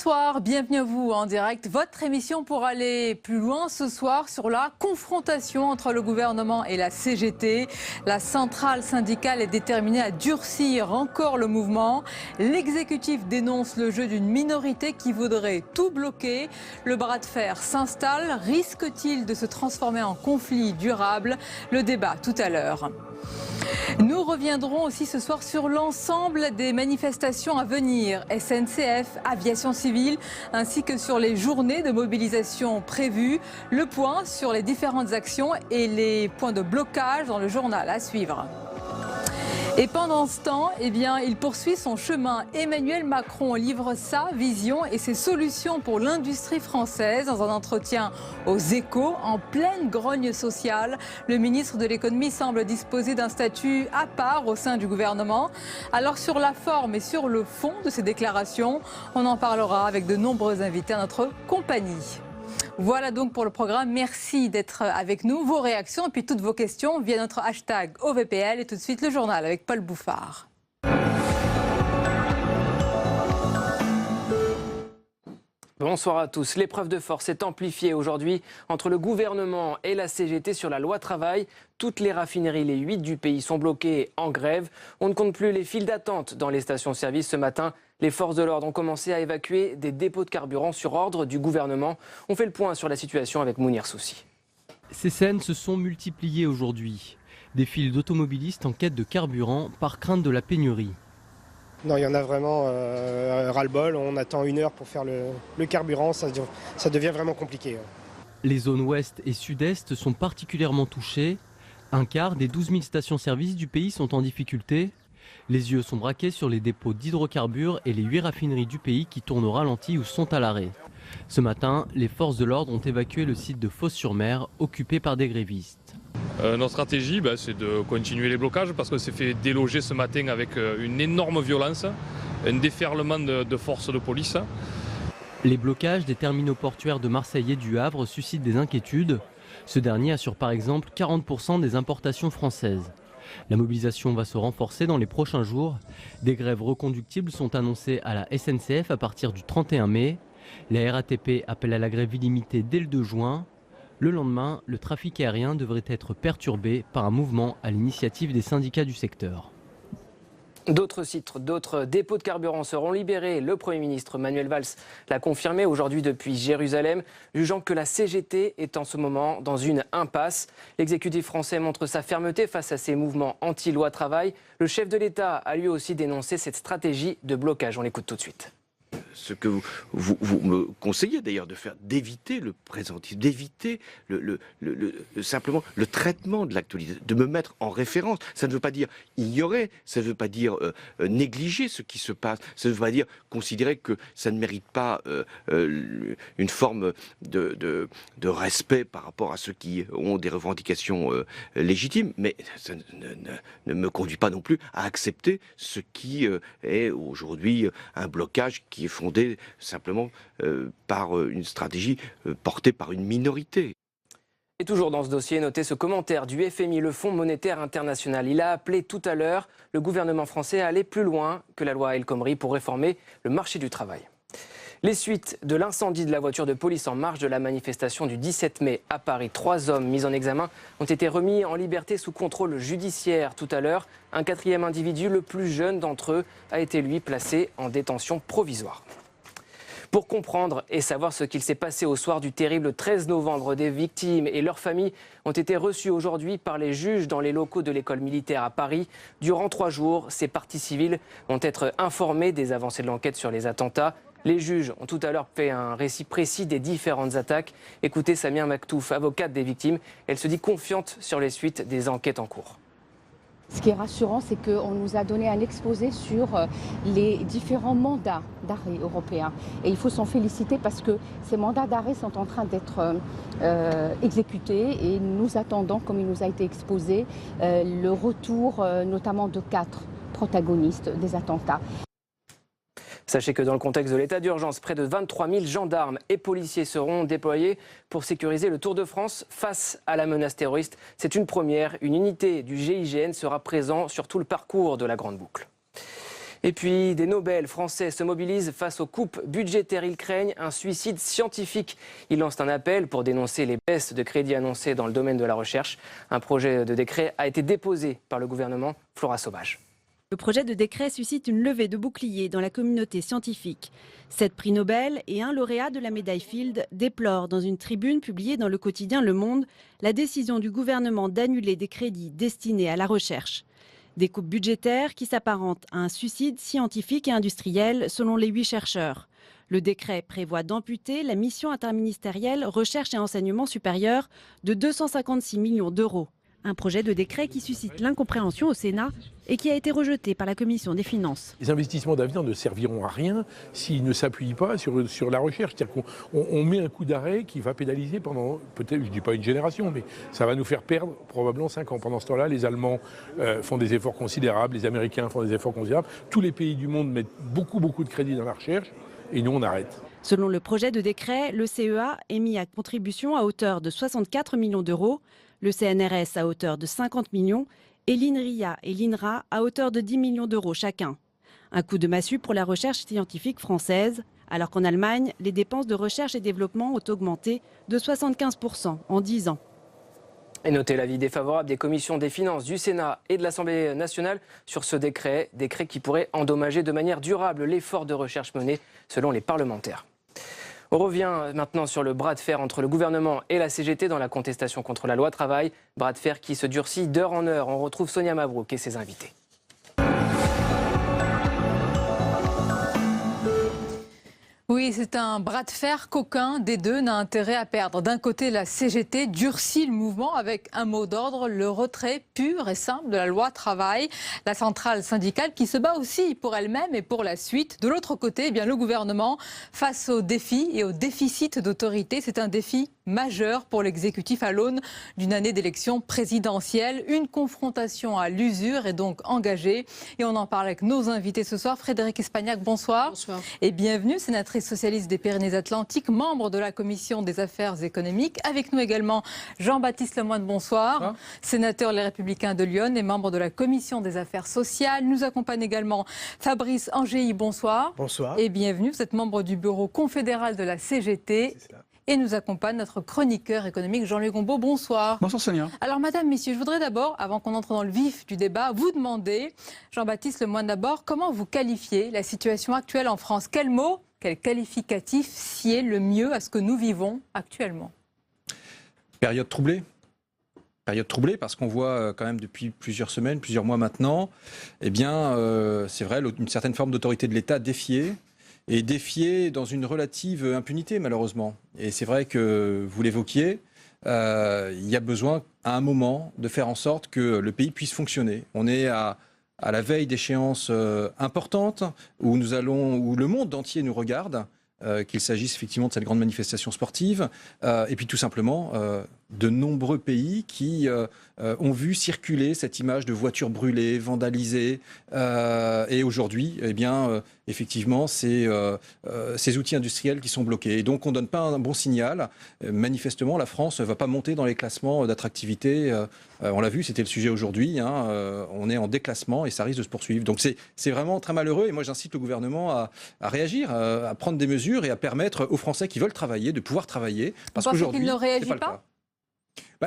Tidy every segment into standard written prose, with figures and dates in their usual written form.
Bonsoir, bienvenue à vous en direct. Votre émission pour aller plus loin ce soir sur la confrontation entre le gouvernement et la CGT. La centrale syndicale est déterminée à durcir encore le mouvement. L'exécutif dénonce le jeu d'une minorité qui voudrait tout bloquer. Le bras de fer s'installe. Risque-t-il de se transformer en conflit durable? Le débat tout à l'heure. Nous reviendrons aussi ce soir sur l'ensemble des manifestations à venir, SNCF, aviation civile, ainsi que sur les journées de mobilisation prévues. Le point sur les différentes actions et les points de blocage dans le journal à suivre. Et pendant ce temps, il poursuit son chemin. Emmanuel Macron livre sa vision et ses solutions pour l'industrie française dans un entretien aux Échos en pleine grogne sociale. Le ministre de l'économie semble disposer d'un statut à part au sein du gouvernement. Alors sur la forme et sur le fond de ces déclarations, on en parlera avec de nombreux invités à notre compagnie. Voilà donc pour le programme. Merci d'être avec nous. Vos réactions et puis toutes vos questions via notre hashtag OVPL. Et tout de suite le journal avec Paul Bouffard. Bonsoir à tous. L'épreuve de force est amplifiée aujourd'hui entre le gouvernement et la CGT sur la loi travail. Toutes les raffineries, les 8 du pays, sont bloquées en grève. On ne compte plus les files d'attente dans les stations-service. Ce matin, les forces de l'ordre ont commencé à évacuer des dépôts de carburant sur ordre du gouvernement. On fait le point sur la situation avec Mounir Soussi. Ces scènes se sont multipliées aujourd'hui. Des files d'automobilistes en quête de carburant par crainte de la pénurie. Non, il y en a vraiment ras-le-bol. On attend 1 heure pour faire le carburant. Ça devient vraiment compliqué. Les zones ouest et sud-est sont particulièrement touchées. Un quart des 12 000 stations-service du pays sont en difficulté. Les yeux sont braqués sur les dépôts d'hydrocarbures et les 8 raffineries du pays qui tournent au ralenti ou sont à l'arrêt. Ce matin, les forces de l'ordre ont évacué le site de Fos-sur-Mer, occupé par des grévistes. Notre stratégie, c'est de continuer les blocages parce qu'on s'est fait déloger ce matin avec une énorme violence, un déferlement de forces de police. Les blocages des terminaux portuaires de Marseille et du Havre suscitent des inquiétudes. Ce dernier assure par exemple 40% des importations françaises. La mobilisation va se renforcer dans les prochains jours. Des grèves reconductibles sont annoncées à la SNCF à partir du 31 mai. La RATP appelle à la grève illimitée dès le 2 juin. Le lendemain, le trafic aérien devrait être perturbé par un mouvement à l'initiative des syndicats du secteur. D'autres sites, d'autres dépôts de carburant seront libérés. Le Premier ministre Manuel Valls l'a confirmé aujourd'hui depuis Jérusalem, jugeant que la CGT est en ce moment dans une impasse. L'exécutif français montre sa fermeté face à ces mouvements anti-loi travail. Le chef de l'État a lui aussi dénoncé cette stratégie de blocage. On l'écoute tout de suite. Ce que vous me conseillez d'ailleurs de faire, d'éviter le présentisme, d'éviter simplement le traitement de l'actualité, de me mettre en référence. Ça ne veut pas dire ignorer, ça ne veut pas dire négliger ce qui se passe, ça ne veut pas dire considérer que ça ne mérite pas une forme de respect par rapport à ceux qui ont des revendications légitimes, mais ça ne me conduit pas non plus à accepter ce qui est aujourd'hui un blocage qui est fondé simplement par une stratégie portée par une minorité. Et toujours dans ce dossier, notez ce commentaire du FMI, le Fonds monétaire international. Il a appelé tout à l'heure le gouvernement français à aller plus loin que la loi El Khomri pour réformer le marché du travail. Les suites de l'incendie de la voiture de police en marge de la manifestation du 17 mai à Paris. 3 hommes mis en examen ont été remis en liberté sous contrôle judiciaire tout à l'heure. Un 4e individu, le plus jeune d'entre eux, a été lui placé en détention provisoire. Pour comprendre et savoir ce qu'il s'est passé au soir du terrible 13 novembre, des victimes et leurs familles ont été reçues aujourd'hui par les juges dans les locaux de l'école militaire à Paris. Durant 3 jours, ces parties civiles vont être informées des avancées de l'enquête sur les attentats. Les juges ont tout à l'heure fait un récit précis des différentes attaques. Écoutez Samia Maktouf, avocate des victimes. Elle se dit confiante sur les suites des enquêtes en cours. Ce qui est rassurant, c'est qu'on nous a donné un exposé sur les différents mandats d'arrêt européens. Et il faut s'en féliciter parce que ces mandats d'arrêt sont en train d'être exécutés et nous attendons, comme il nous a été exposé, le retour notamment de 4 protagonistes des attentats. Sachez que dans le contexte de l'état d'urgence, près de 23 000 gendarmes et policiers seront déployés pour sécuriser le Tour de France face à la menace terroriste. C'est une première. Une unité du GIGN sera présente sur tout le parcours de la Grande Boucle. Et puis, des Nobel français se mobilisent face aux coupes budgétaires. Ils craignent un suicide scientifique. Ils lancent un appel pour dénoncer les baisses de crédits annoncées dans le domaine de la recherche. Un projet de décret a été déposé par le gouvernement. Flora Sauvage. Le projet de décret suscite une levée de boucliers dans la communauté scientifique. 7 prix Nobel et un lauréat de la médaille Fields déplorent dans une tribune publiée dans le quotidien Le Monde la décision du gouvernement d'annuler des crédits destinés à la recherche. Des coupes budgétaires qui s'apparentent à un suicide scientifique et industriel selon les 8 chercheurs. Le décret prévoit d'amputer la mission interministérielle Recherche et Enseignement supérieur de 256 millions d'euros. Un projet de décret qui suscite l'incompréhension au Sénat et qui a été rejeté par la Commission des Finances. Les investissements d'avenir ne serviront à rien s'ils ne s'appuient pas sur la recherche. C'est-à-dire qu'on met un coup d'arrêt qui va pénaliser pendant, peut-être, je ne dis pas une génération, mais ça va nous faire perdre probablement 5 ans. Pendant ce temps-là, les Allemands font des efforts considérables, les Américains font des efforts considérables. Tous les pays du monde mettent beaucoup de crédits dans la recherche et nous, on arrête. Selon le projet de décret, le CEA est mis à contribution à hauteur de 64 millions d'euros, le CNRS à hauteur de 50 millions et l'INRIA et l'INRA à hauteur de 10 millions d'euros chacun. Un coup de massue pour la recherche scientifique française, alors qu'en Allemagne, les dépenses de recherche et développement ont augmenté de 75% en 10 ans. Et notez l'avis défavorable des commissions des finances du Sénat et de l'Assemblée nationale sur ce décret qui pourrait endommager de manière durable l'effort de recherche mené selon les parlementaires. On revient maintenant sur le bras de fer entre le gouvernement et la CGT dans la contestation contre la loi travail. Bras de fer qui se durcit d'heure en heure. On retrouve Sonia Mabrouk et ses invités. Oui, c'est un bras de fer qu'aucun des deux n'a intérêt à perdre. D'un côté, la CGT durcit le mouvement avec un mot d'ordre, le retrait pur et simple de la loi travail. La centrale syndicale qui se bat aussi pour elle-même et pour la suite. De l'autre côté, eh bien, le gouvernement face aux défis et au déficit d'autorité. C'est un défi majeur pour l'exécutif à l'aune d'une année d'élection présidentielle. Une confrontation à l'usure est donc engagée. Et on en parle avec nos invités ce soir. Frédérique Espagnac, bonsoir. Bonsoir. Et bienvenue, sénatrice socialiste des Pyrénées-Atlantiques, membre de la Commission des affaires économiques. Avec nous également Jean-Baptiste Lemoyne, bonsoir. Bonsoir. Sénateur Les Républicains de Lyon et membre de la Commission des affaires sociales. Nous accompagne également Fabrice Angéi, bonsoir. Bonsoir. Et bienvenue, vous êtes membre du bureau confédéral de la CGT. C'est cela. Et nous accompagne notre chroniqueur économique Jean-Luc Gombaud. Bonsoir. Bonsoir Sonia. Alors madame, messieurs, je voudrais d'abord, avant qu'on entre dans le vif du débat, vous demander, Jean-Baptiste Lemoyne d'abord, comment vous qualifiez la situation actuelle en France? Quel mot, quel qualificatif sied le mieux à ce que nous vivons actuellement? Période troublée. Période troublée parce qu'on voit quand même depuis plusieurs semaines, plusieurs mois maintenant, eh bien c'est vrai, une certaine forme d'autorité de l'État défiée. Et défié dans une relative impunité, malheureusement. Et c'est vrai que vous l'évoquiez, il y a besoin, à un moment, de faire en sorte que le pays puisse fonctionner. On est à la veille d'échéances importantes, où le monde entier nous regarde, qu'il s'agisse effectivement de cette grande manifestation sportive, et puis tout simplement de nombreux pays qui ont vu circuler cette image de voitures brûlées, vandalisées, et aujourd'hui, eh bien, effectivement, ces outils industriels qui sont bloqués. Et donc, on ne donne pas un bon signal. Manifestement, la France ne va pas monter dans les classements d'attractivité. On l'a vu, c'était le sujet aujourd'hui. On est en déclassement et ça risque de se poursuivre. Donc, c'est vraiment très malheureux. Et moi, j'incite le gouvernement à réagir, à prendre des mesures et à permettre aux Français qui veulent travailler de pouvoir travailler. Parce qu'aujourd'hui, qu'il ne réagit c'est pas le cas.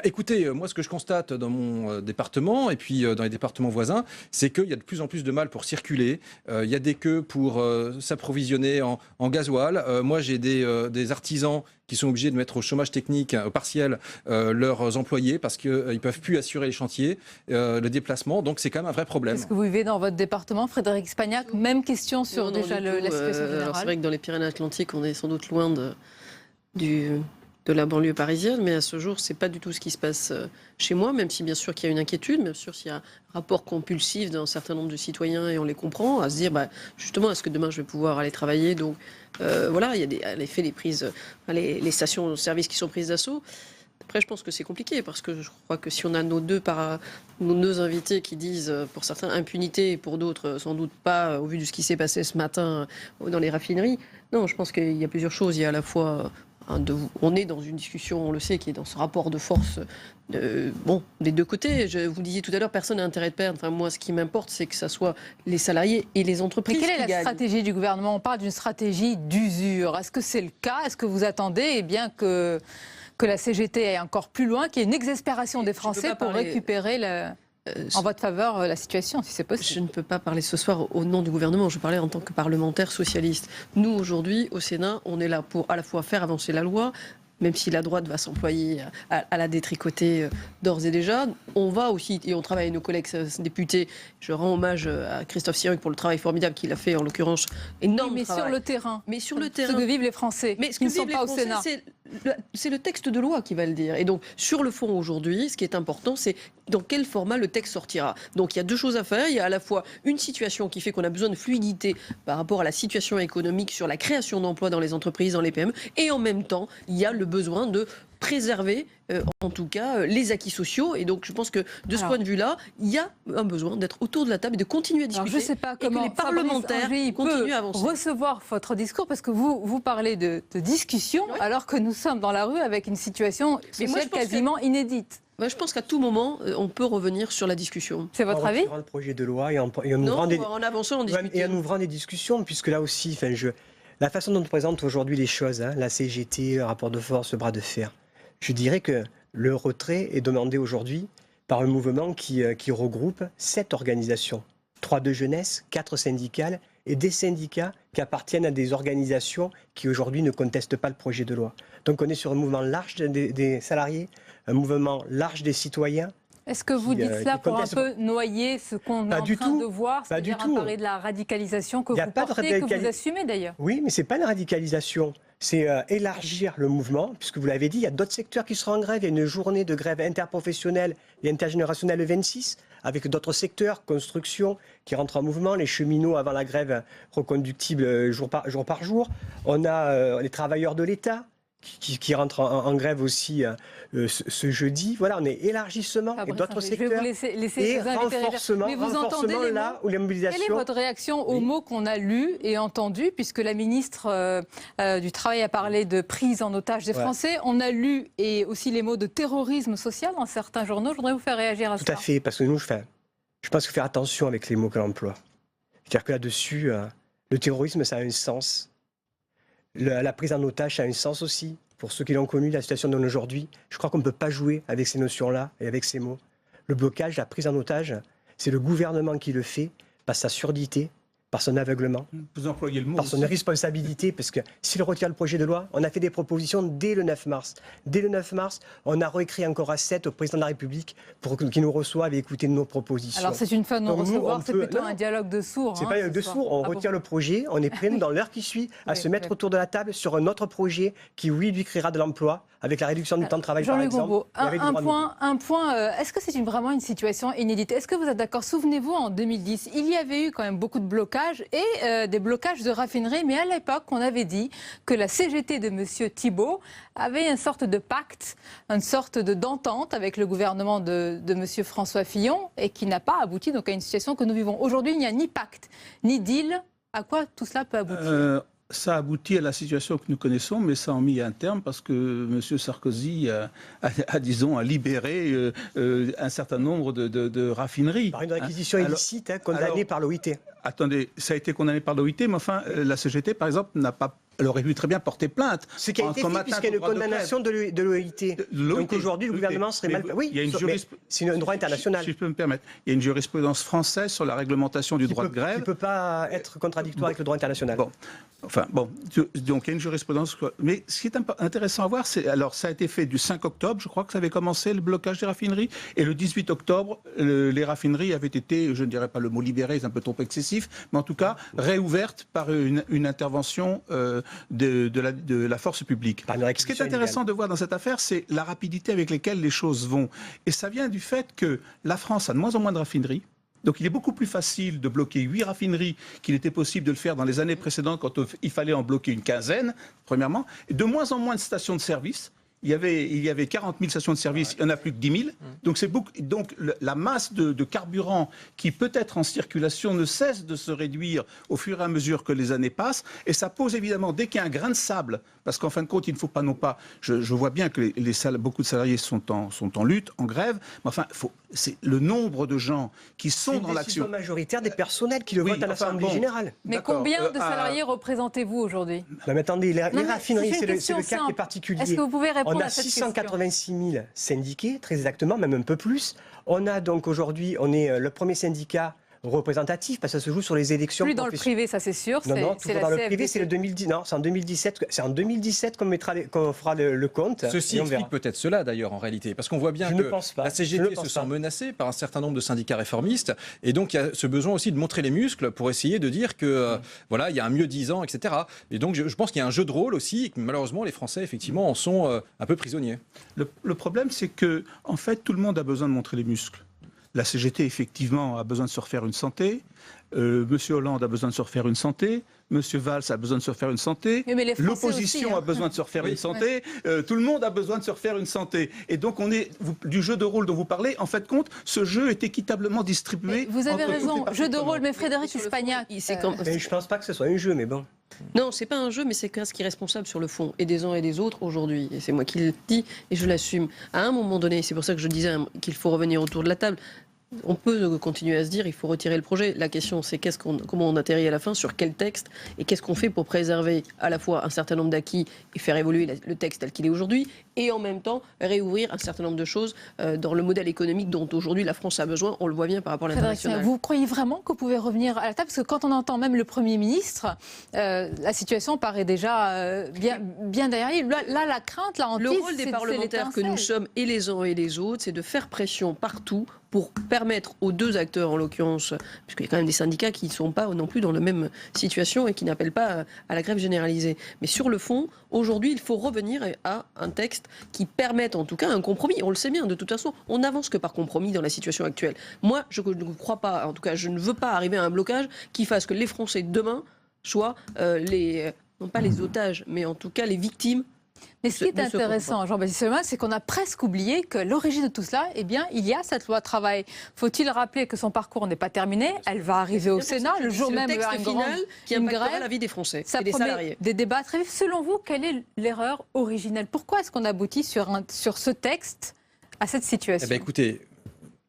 Écoutez, moi ce que je constate dans mon département et puis dans les départements voisins, c'est qu'il y a de plus en plus de mal pour circuler. Il y a des queues pour s'approvisionner en gasoil. Moi j'ai des artisans qui sont obligés de mettre au chômage technique partiel leurs employés parce qu'ils ne peuvent plus assurer les chantiers, le déplacement. Donc c'est quand même un vrai problème. Est-ce que vous vivez dans votre département, Frédérique Espagnac? Même question sur la situation générale. C'est vrai que dans les Pyrénées-Atlantiques, on est sans doute loin de la banlieue parisienne, mais à ce jour, c'est pas du tout ce qui se passe chez moi, même si bien sûr qu'il y a une inquiétude, même sûr s'il y a un rapport compulsif d'un certain nombre de citoyens, et on les comprend, à se dire, justement, est-ce que demain je vais pouvoir aller travailler? Donc voilà, il y a en effet les stations de service qui sont prises d'assaut. Après, je pense que c'est compliqué, parce que je crois que si on a nos deux invités qui disent, pour certains, impunité, et pour d'autres, sans doute pas, au vu de ce qui s'est passé ce matin dans les raffineries, non, je pense qu'il y a plusieurs choses. Il y a à la fois on est dans une discussion, on le sait, qui est dans ce rapport de force des deux côtés. Vous disiez tout à l'heure, personne n'a intérêt de perdre. Enfin, moi, ce qui m'importe, c'est que ce soit les salariés et les entreprises qui gagnent. Mais quelle est la stratégie du gouvernement? On parle d'une stratégie d'usure. Est-ce que c'est le cas? Est-ce que vous attendez que la CGT aille encore plus loin, qu'il y ait une exaspération des Français pour récupérer en votre faveur la situation, si c'est possible? Je ne peux pas parler ce soir au nom du gouvernement, je parlais en tant que parlementaire socialiste. Nous, aujourd'hui, au Sénat, on est là pour à la fois faire avancer la loi, même si la droite va s'employer à la détricoter d'ores et déjà. On va aussi, et on travaille avec nos collègues députés, je rends hommage à Christophe Sirugue pour le travail formidable qu'il a fait, en l'occurrence, énorme travail. Sur le terrain. Mais sur le terrain. Ce que vivent les Français, mais ce que qui ne sont pas au Sénat. C'est le texte de loi qui va le dire. Et donc, sur le fond, aujourd'hui, ce qui est important, c'est dans quel format le texte sortira. Donc, il y a deux choses à faire. Il y a à la fois une situation qui fait qu'on a besoin de fluidité par rapport à la situation économique sur la création d'emplois dans les entreprises, dans les PME. Et en même temps, il y a le besoin de préserver, en tout cas, les acquis sociaux. Et donc, je pense que de ce point de vue-là, il y a un besoin d'être autour de la table et de continuer à discuter. Alors, je ne sais pas comment les parlementaires continuent à avancer. Recevoir votre discours, parce que vous parlez de discussion, alors que nous sommes dans la rue avec une situation sociale quasiment inédite. Je pense qu'à tout moment, on peut revenir sur la discussion. C'est votre avis? Le projet de loi et en avançant, en discutant. Et en ouvrant des discussions, puisque là aussi, la façon dont on présente aujourd'hui les choses, la CGT, le rapport de force, le bras de fer, je dirais que le retrait est demandé aujourd'hui par un mouvement qui regroupe 7 organisations. 3 de jeunesse, 4 syndicales et des syndicats qui appartiennent à des organisations qui aujourd'hui ne contestent pas le projet de loi. Donc on est sur un mouvement large des salariés, un mouvement large des citoyens. Est-ce que vous dites cela pour un peu noyer ce qu'on est en train de voir, c'est-à-dire parler de la radicalisation que vous portez, que vous assumez d'ailleurs? Oui, mais ce n'est pas la radicalisation. C'est élargir le mouvement, puisque vous l'avez dit, il y a d'autres secteurs qui seront en grève. Il y a une journée de grève interprofessionnelle et intergénérationnelle le 26, avec d'autres secteurs, construction, qui rentrent en mouvement, les cheminots avant la grève reconductible jour par jour. On a les travailleurs de l'État qui rentrent en grève aussi ce jeudi. Voilà, on est élargissement et d'autres secteurs. Je vais vous laisser et renforcement, mais vous entendez les mots. Là où la mobilisation... Quelle est votre réaction aux mots qu'on a lus et entendus, puisque la ministre du Travail a parlé de prise en otage des Français. On a lu et aussi les mots de terrorisme social dans certains journaux. Je voudrais vous faire réagir à ça. Tout à fait, parce que nous, je pense qu'il faut faire attention avec les mots que l'on emploie. C'est-à-dire que là-dessus, le terrorisme, ça a un sens. La prise en otage, ça a un sens aussi. Pour ceux qui l'ont connu, la situation donne aujourd'hui, je crois qu'on ne peut pas jouer avec ces notions-là et avec ces mots. Le blocage, la prise en otage, c'est le gouvernement qui le fait par sa surdité, par son aveuglement, vous employez le mot par son irresponsabilité, parce que s'il retire le projet de loi, on a fait des propositions dès le 9 mars. Dès le 9 mars, on a réécrit encore à 7 au président de la République pour qu'il nous reçoive et écouter nos propositions. Alors c'est une fin de non-recevoir, c'est plutôt un dialogue de sourds. C'est pas un dialogue de sourds, on retire le projet, on est prêt dans l'heure qui suit à se mettre autour de la table sur un autre projet qui, oui, lui créera de l'emploi, avec la réduction du temps de travail par exemple. Jean-Luc Gombault, un point, est-ce que c'est vraiment une situation inédite? Est-ce que vous êtes d'accord? Souvenez-vous, en 2010, il y avait eu quand même beaucoup de blocages et des blocages de raffineries, mais à l'époque, on avait dit que la CGT de M. Thibault avait une sorte de pacte, une sorte d'entente avec le gouvernement de M. François Fillon et qui n'a pas abouti donc, à une situation que nous vivons. Aujourd'hui, il n'y a ni pacte, ni deal. À quoi tout cela peut aboutir? Ça aboutit à la situation que nous connaissons, mais ça a mis un terme parce que M. Sarkozy a libéré un certain nombre de raffineries. Par une réquisition illicite condamnée par l'OIT. Attendez, ça a été condamné par l'OIT, mais enfin, la CGT, par exemple, n'a pas... Elle aurait pu très bien porter plainte. Ce qui a été fait, puisqu'il y a une condamnation de l'OIT. Donc aujourd'hui, le gouvernement serait mal... Oui, c'est un droit international. Si je peux me permettre. Il y a une jurisprudence française sur la réglementation du droit de grève. Qui ne peut pas être contradictoire avec le droit international. Donc il y a une jurisprudence. Mais ce qui est intéressant à voir, c'est... Alors, ça a été fait du 5 octobre, je crois que ça avait commencé, le blocage des raffineries. Et le 18 octobre, les raffineries avaient été, je ne dirais pas le mot libéré, c'est un peu trop excessif, mais en tout cas, réouvertes par une intervention... de la force publique. Ce qui est intéressant de voir dans cette affaire, c'est la rapidité avec laquelle les choses vont. Et ça vient du fait que la France a de moins en moins de raffineries. Donc il est beaucoup plus facile de bloquer 8 raffineries qu'il était possible de le faire dans les années précédentes quand il fallait en bloquer une quinzaine, premièrement. Et de moins en moins de stations de service. il y avait 40 000 stations de service, il n'y en a plus que 10 000. Donc, la masse de carburant qui peut être en circulation ne cesse de se réduire au fur et à mesure que les années passent. Et ça pose évidemment, dès qu'il y a un grain de sable, parce qu'en fin de compte, il ne faut pas non pas... Je vois bien que beaucoup de salariés sont en lutte, en grève, mais enfin, c'est le nombre de gens qui sont dans l'action. C'est une décision majoritaire des personnels qui le votent à l'Assemblée générale. Mais combien de salariés représentez-vous aujourd'hui? Mais attendez, les raffineries, c'est le cas qui est particulier. Est-ce que vous pouvez répondre à cette question? On a 686 000 syndiqués, très exactement, même un peu plus. On a donc aujourd'hui, on est le premier syndicat représentatif parce que ça se joue sur les élections. Plus dans le privé, ça c'est sûr. Non, toujours dans le privé, c'est le 2010. Non, c'est en 2017. C'est en 2017 qu'on fera le compte. Ceci explique peut-être cela d'ailleurs en réalité, parce qu'on voit bien que la CGT se sent menacée par un certain nombre de syndicats réformistes, et donc il y a ce besoin aussi de montrer les muscles pour essayer de dire que voilà, il y a un mieux-disant, etc. Et donc je pense qu'il y a un jeu de rôle aussi, et que malheureusement les Français effectivement en sont un peu prisonniers. Le problème, c'est que en fait tout le monde a besoin de montrer les muscles. La CGT, effectivement, a besoin de se refaire une santé. Monsieur Hollande a besoin de se refaire une santé. Monsieur Valls a besoin de se refaire une santé. L'opposition a besoin de se refaire une santé. Tout le monde a besoin de se refaire une santé. Et donc, du jeu de rôle dont vous parlez, en fait, ce jeu est équitablement distribué. Vous avez raison, jeu de rôle, mais Frédéric Espagnac. Je ne pense pas que ce soit un jeu, mais bon. Non, c'est pas un jeu, mais c'est ce qui est responsable sur le fond, et des uns et des autres aujourd'hui. Et c'est moi qui le dis, et je l'assume. À un moment donné, c'est pour ça que je disais qu'il faut revenir autour de la table. On peut continuer à se dire il faut retirer le projet. La question, c'est comment on atterrit à la fin, sur quel texte, et qu'est-ce qu'on fait pour préserver à la fois un certain nombre d'acquis et faire évoluer le texte tel qu'il est aujourd'hui, et en même temps réouvrir un certain nombre de choses dans le modèle économique dont aujourd'hui la France a besoin. On le voit bien par rapport à l'international. Vous croyez vraiment que vous pouvez revenir à la table? Parce que quand on entend même le Premier ministre, la situation paraît déjà bien derrière lui. Là, la crainte, la hantise, le rôle des parlementaires que nous sommes, et les uns et les autres, c'est de faire pression partout pour permettre aux deux acteurs, en l'occurrence, puisqu'il y a quand même des syndicats qui ne sont pas non plus dans la même situation et qui n'appellent pas à la grève généralisée. Mais sur le fond, aujourd'hui, il faut revenir à un texte qui permette en tout cas un compromis. On le sait bien, de toute façon, on n'avance que par compromis dans la situation actuelle. Moi, je ne crois pas, en tout cas, je ne veux pas arriver à un blocage qui fasse que les Français demain soient non pas les otages, mais en tout cas les victimes. Mais ce qui est intéressant, Jean-Baptiste Lemoyne, c'est qu'on a presque oublié que l'origine de tout cela, eh bien, il y a cette loi travail. Faut-il rappeler que son parcours n'est pas terminé? Elle va arriver au Sénat le jour même. C'est le texte final qui impactera la vie des Français et des salariés. Des débats très vifs. Selon vous, quelle est l'erreur originelle? Pourquoi est-ce qu'on aboutit sur ce texte à cette situation? Eh bien, écoutez,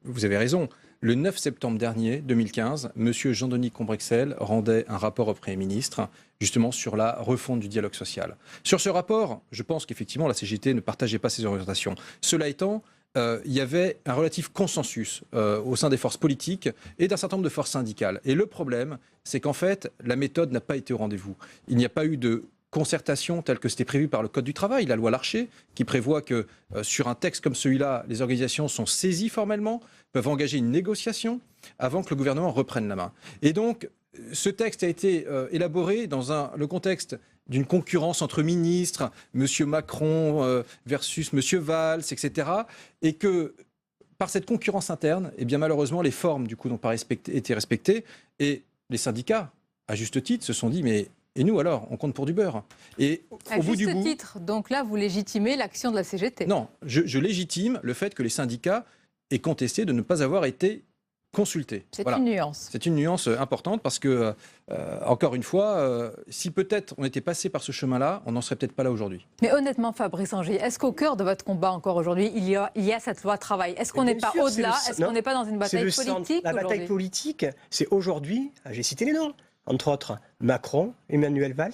vous avez raison. Le 9 septembre dernier, 2015, M. Jean-Denis Combrexel rendait un rapport au Premier ministre, justement sur la refonte du dialogue social. Sur ce rapport, je pense qu'effectivement la CGT ne partageait pas ces orientations. Cela étant, il y avait un relatif consensus au sein des forces politiques et d'un certain nombre de forces syndicales. Et le problème, c'est qu'en fait, la méthode n'a pas été au rendez-vous. Il n'y a pas eu de concertation telle que c'était prévu par le Code du travail, la loi Larcher, qui prévoit que sur un texte comme celui-là, les organisations sont saisies formellement, peuvent engager une négociation avant que le gouvernement reprenne la main. Et donc, ce texte a été élaboré dans le contexte d'une concurrence entre ministres, M. Macron versus M. Valls, etc. Et que, par cette concurrence interne, eh bien, malheureusement, les formes, du coup, n'ont pas été respectées. Et les syndicats, à juste titre, se sont dit, mais... Et nous, alors, on compte pour du beurre. Et au bout du bout, titre, donc là, vous légitimez l'action de la CGT? Non, je légitime le fait que les syndicats aient contesté de ne pas avoir été consultés. C'est une nuance. C'est une nuance importante parce que, encore une fois, si peut-être on était passé par ce chemin-là, on n'en serait peut-être pas là aujourd'hui. Mais honnêtement, Fabrice Angy, est-ce qu'au cœur de votre combat encore aujourd'hui, il y a cette loi travail? Est-ce qu'on n'est pas au-delà? Est-ce qu'on n'est pas dans une bataille politique? La bataille politique, c'est aujourd'hui, j'ai cité les noms, entre autres Macron, Emmanuel Valls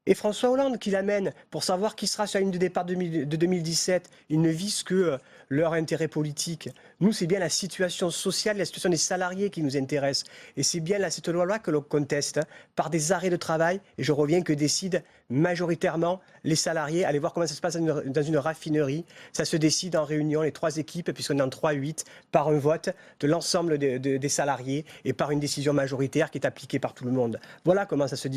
et François Hollande qui l'amènent pour savoir qui sera sur la ligne de départ de 2017. Ils ne visent que leur intérêt politique. Nous, c'est bien la situation sociale, la situation des salariés qui nous intéresse. Et c'est bien cette loi-là que l'on conteste par des arrêts de travail. Et je reviens que décident majoritairement les salariés. Allez voir comment ça se passe dans une raffinerie. Ça se décide en réunion, les trois équipes, puisqu'on est en 3-8, par un vote de l'ensemble des salariés et par une décision majoritaire qui est appliquée par tout le monde. Voilà comment ça se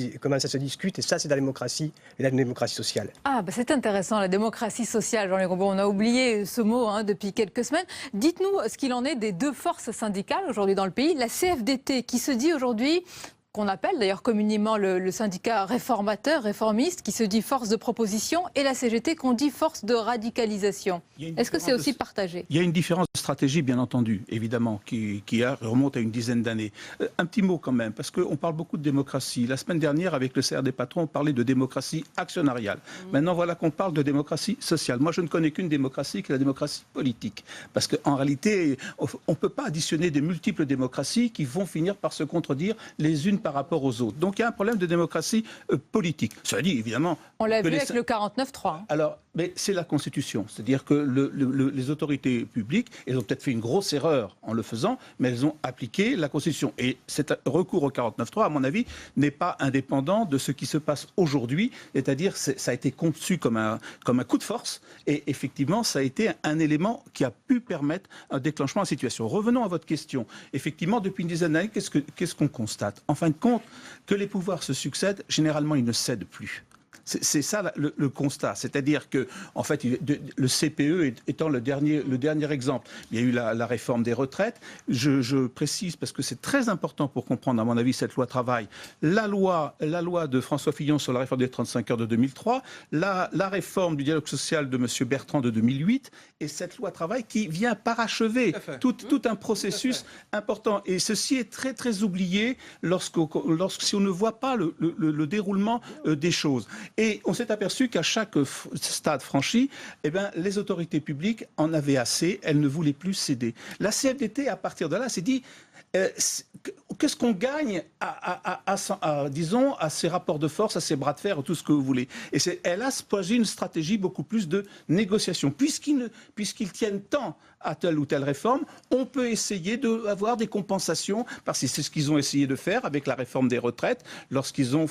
discute. Et ça, c'est la démocratie et la démocratie sociale. Ah, c'est intéressant, la démocratie sociale, Jean-Luc Rombaud. On a oublié ce mot depuis quelques semaines. Dites-nous ce qu'il en est des deux forces syndicales aujourd'hui dans le pays. La CFDT qui se dit aujourd'hui qu'on appelle d'ailleurs communément le syndicat réformateur, réformiste, qui se dit force de proposition, et la CGT qu'on dit force de radicalisation. Est-ce que c'est aussi partagé? Il y a une différence de stratégie, bien entendu, évidemment, qui remonte à une dizaine d'années. Un petit mot quand même, parce qu'on parle beaucoup de démocratie. La semaine dernière, avec le CR des patrons, on parlait de démocratie actionnariale. Maintenant, voilà qu'on parle de démocratie sociale. Moi, je ne connais qu'une démocratie, qui est la démocratie politique. Parce qu'en réalité, on ne peut pas additionner des multiples démocraties qui vont finir par se contredire les unes par rapport aux autres. Donc il y a un problème de démocratie politique. Cela dit, évidemment... On l'a vu avec le 49-3. Alors, mais c'est la Constitution. C'est-à-dire que les autorités publiques, elles ont peut-être fait une grosse erreur en le faisant, mais elles ont appliqué la Constitution. Et cet recours au 49.3, à mon avis, n'est pas indépendant de ce qui se passe aujourd'hui. C'est-à-dire, ça a été conçu comme un coup de force. Et effectivement, ça a été un élément qui a pu permettre un déclenchement de la situation. Revenons à votre question. Effectivement, depuis une dizaine d'années, qu'est-ce qu'on constate? En fin de compte, que les pouvoirs se succèdent, généralement, ils ne cèdent plus. C'est ça le constat. C'est-à-dire que, en fait, le CPE étant le dernier exemple, il y a eu la réforme des retraites. Je précise, parce que c'est très important pour comprendre, à mon avis, cette loi travail. La loi de François Fillon sur la réforme des 35 heures de 2003, la réforme du dialogue social de M. Bertrand de 2008, et cette loi travail qui vient parachever tout un processus important. Et ceci est très, très oublié si on ne voit pas le déroulement des choses. Et on s'est aperçu qu'à chaque stade franchi, eh bien, les autorités publiques en avaient assez, elles ne voulaient plus céder. La CFDT, à partir de là, s'est dit... qu'est-ce qu'on gagne disons, à ces rapports de force, à ces bras de fer, tout ce que vous voulez. Et elle a choisi une stratégie beaucoup plus de négociation. Puisqu'ils tiennent tant à telle ou telle réforme, on peut essayer d'avoir des compensations, parce que c'est ce qu'ils ont essayé de faire avec la réforme des retraites, lorsqu'ils ont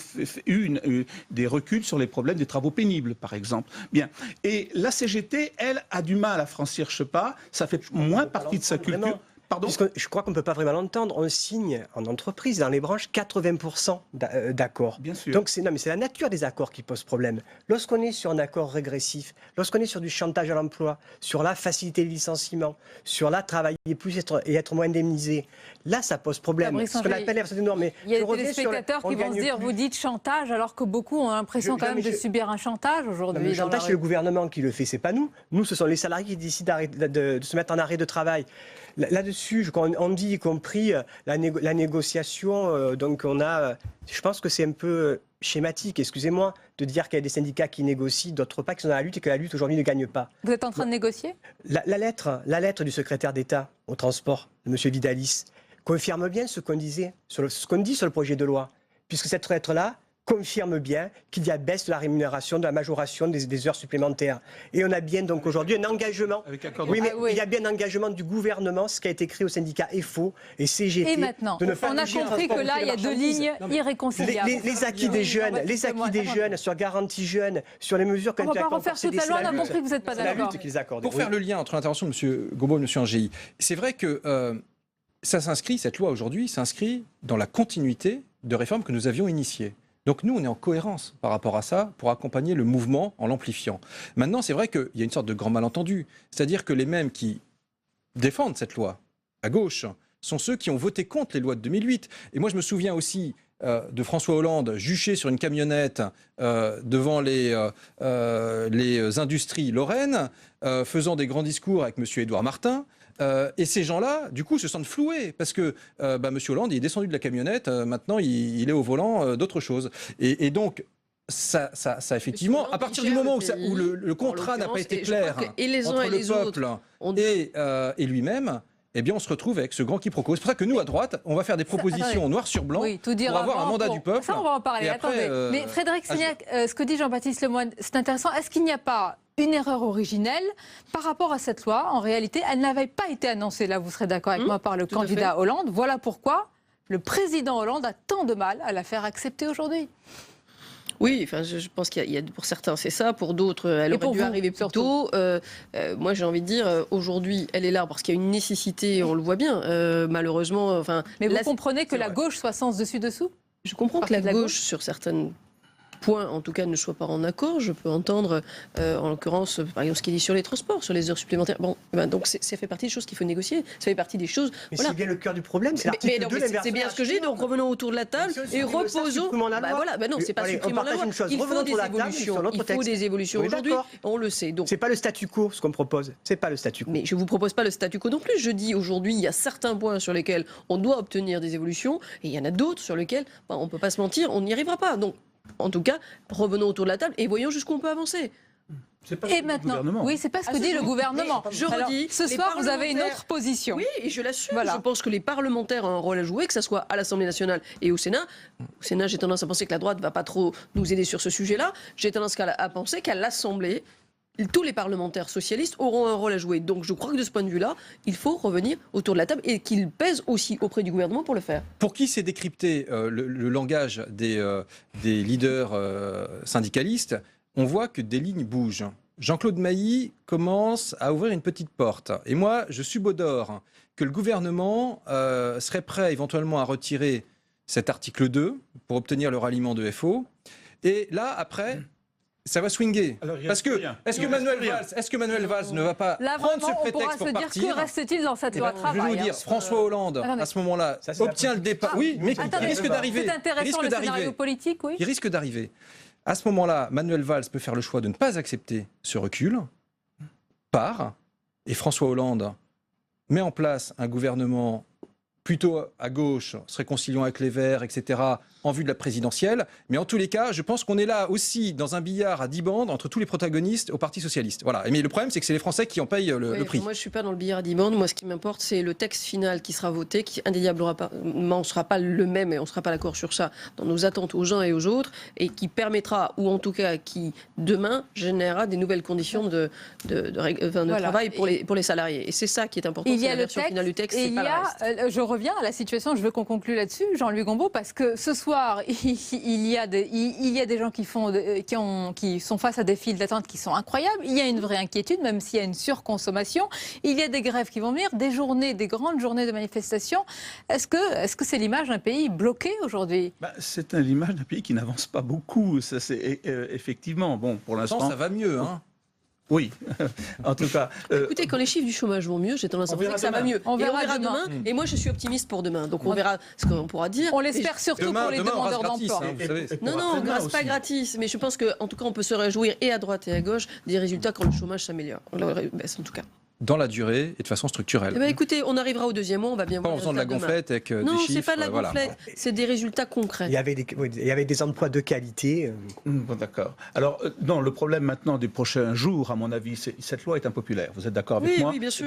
eu des reculs sur les problèmes des travaux pénibles, par exemple. Bien. Et la CGT, elle, a du mal à franchir ce pas, ça fait moins partie de sa culture. Pardon ? Je crois qu'on ne peut pas vraiment l'entendre. On signe en entreprise, dans les branches, 80% d'accords. Bien sûr. Donc c'est la nature des accords qui pose problème. Lorsqu'on est sur un accord régressif, lorsqu'on est sur du chantage à l'emploi, sur la facilité de licenciement, sur la travailler plus et être moins indemnisé, là ça pose problème. Ce qu'on appelle mais il y a des téléspectateurs qui vont se dire, vous dites chantage, alors que beaucoup ont l'impression quand même de subir un chantage aujourd'hui. Le chantage, c'est le gouvernement qui le fait, c'est pas nous. Nous, ce sont les salariés qui décident de se mettre en arrêt de travail. Là-dessus, on dit y compris la négociation, donc on a... Je pense que c'est un peu schématique, excusez-moi, de dire qu'il y a des syndicats qui négocient, d'autres pas qui sont dans la lutte et que la lutte aujourd'hui ne gagne pas. Vous êtes en train de négocier ? La lettre du secrétaire d'État au transport, de M. Vidalis, confirme bien ce qu'on disait, ce qu'on dit sur le projet de loi, puisque cette lettre-là confirme bien qu'il y a baisse de la rémunération, de la majoration des heures supplémentaires. Et on a bien donc aujourd'hui un engagement. Oui, mais il y a bien un engagement du gouvernement, ce qui a été écrit au syndicat EFO et CGT. Et maintenant, on a compris que là, il y a deux lignes irréconciliables. Les acquis des jeunes, sur garantie jeune, sur les mesures qu'on a pas refaire toute la loi, on a compris que vous n'êtes pas d'accord. Pour faire le lien entre l'intervention de M. Gombault et M. Angéi, c'est vrai que cette loi aujourd'hui s'inscrit dans la continuité de réformes que nous avions initiées. Donc nous, on est en cohérence par rapport à ça pour accompagner le mouvement en l'amplifiant. Maintenant, c'est vrai qu'il y a une sorte de grand malentendu. C'est-à-dire que les mêmes qui défendent cette loi, à gauche, sont ceux qui ont voté contre les lois de 2008. Et moi, je me souviens aussi de François Hollande juché sur une camionnette devant les industries lorraines, faisant des grands discours avec M. Édouard Martin. Et ces gens-là, du coup, se sentent floués parce que M. Hollande, il est descendu de la camionnette, maintenant il est au volant d'autre chose. Et donc, ça effectivement, à partir du moment où le contrat n'a pas été clair entre le peuple et lui-même, eh bien, on se retrouve avec ce grand quiproquo. C'est pour ça que nous, à droite, on va faire des propositions noir sur blanc pour avoir un mandat du peuple. Ça, on va en parler. Attendez. Mais Frédéric Signac, ce que dit Jean-Baptiste Lemoyne, c'est intéressant. Est-ce qu'il n'y a pas une erreur originelle par rapport à cette loi? En réalité, elle n'avait pas été annoncée, là, vous serez d'accord avec moi, par le candidat Hollande. Voilà pourquoi le président Hollande a tant de mal à la faire accepter aujourd'hui. Oui, enfin, je pense qu'il y a pour certains c'est ça, pour d'autres elle aurait dû arriver plus tôt. Moi j'ai envie de dire aujourd'hui elle est là parce qu'il y a une nécessité, on le voit bien. Malheureusement, enfin. Mais vous comprenez que la gauche soit sans dessus dessous? Je comprends que la gauche sur certaines point, en tout cas, ne soient pas en accord. Je peux entendre, en l'occurrence, par exemple, ce qu'il dit sur les transports, sur les heures supplémentaires. Bon, donc ça fait partie des choses qu'il faut négocier. Ça fait partie des choses. Mais voilà. c'est bien le cœur du problème. C'est bien ce que je dis. Donc revenons autour de la table et reposons. Non, c'est pas supprimant la loi. Il faut des évolutions. Il faut des évolutions aujourd'hui. On le sait. Donc c'est pas le statu quo ce qu'on propose. C'est pas le statu quo. Mais je vous propose pas le statu quo non plus. Je dis aujourd'hui, il y a certains points sur lesquels on doit obtenir des évolutions et il y en a d'autres sur lesquels on peut pas se mentir, on n'y arrivera pas. Donc en tout cas, revenons autour de la table et voyons jusqu'où on peut avancer. Et maintenant, oui, c'est pas ce que dit le gouvernement. Je redis, ce soir, vous avez une autre position. Oui, et je l'assume. Voilà. Je pense que les parlementaires ont un rôle à jouer, que ce soit à l'Assemblée nationale et au Sénat. Au Sénat, j'ai tendance à penser que la droite ne va pas trop nous aider sur ce sujet-là. J'ai tendance à penser qu'à l'Assemblée, tous les parlementaires socialistes auront un rôle à jouer. Donc je crois que de ce point de vue-là, il faut revenir autour de la table et qu'il pèse aussi auprès du gouvernement pour le faire. Pour qui sait décrypter le langage des leaders syndicalistes, on voit que des lignes bougent. Jean-Claude Mailly commence à ouvrir une petite porte. Et moi, je subodore que le gouvernement serait prêt éventuellement à retirer cet article 2 pour obtenir le ralliement de FO. Et là, après... ça va swinguer. Parce que, est-ce que Manuel Valls ne va pas prendre ce prétexte pour partir? Que reste-t-il dans cette loi travail? Je vais vous dire, François Hollande, à ce moment-là, obtient le départ. Oui, mais il risque d'arriver. C'est intéressant le scénario politique, oui. Il risque d'arriver. À ce moment-là, Manuel Valls peut faire le choix de ne pas accepter ce recul, et François Hollande met en place un gouvernement plutôt à gauche, se réconciliant avec les Verts, etc., en vue de la présidentielle. Mais en tous les cas, je pense qu'on est là aussi dans un billard à 10 bandes entre tous les protagonistes au Parti socialiste. Voilà. Mais le problème, c'est que c'est les Français qui en payent le prix. Moi, je ne suis pas dans le billard à 10 bandes. Moi, ce qui m'importe, c'est le texte final qui sera voté, qui indéniablement ne sera pas le même, et on ne sera pas d'accord sur ça, dans nos attentes aux uns et aux autres, et qui permettra, ou en tout cas qui, demain, générera des nouvelles conditions de travail pour les salariés. Et c'est ça qui est important. Il y a la version finale du texte, c'est pas le reste. Je reviens à la situation, je veux qu'on conclue là-dessus, Jean-Louis Gombault, parce que ce soir, il y a des gens qui sont face à des files d'attente qui sont incroyables. Il y a une vraie inquiétude, même s'il y a une surconsommation. Il y a des grèves qui vont venir, des grandes journées de manifestation. Est-ce que c'est l'image d'un pays bloqué aujourd'hui? C'est l'image d'un pays qui n'avance pas beaucoup. Ça, c'est effectivement, bon, pour l'instant... ça va mieux, hein. Oui, en tout cas... Écoutez, quand les chiffres du chômage vont mieux, j'ai tendance à penser que ça va mieux. On verra demain. Et moi, je suis optimiste pour demain. Donc on verra ce qu'on pourra dire. On l'espère surtout pour les demandeurs d'emploi. Non, on ne grâce pas gratis. Mais je pense qu'en tout cas, on peut se réjouir et à droite et à gauche des résultats quand le chômage s'améliore. On le baisse en tout cas. Dans la durée et de façon structurelle. Écoutez, on arrivera au deuxième mois, on va bien voir. Pas en faisant de la gonflette avec des chiffres. Non, c'est pas de la gonflette, c'est des résultats concrets. Il y avait des emplois de qualité. Bon, d'accord. Alors, non, le problème maintenant des prochains jours, à mon avis, cette loi est impopulaire. Vous êtes d'accord avec moi? Oui, bien sûr.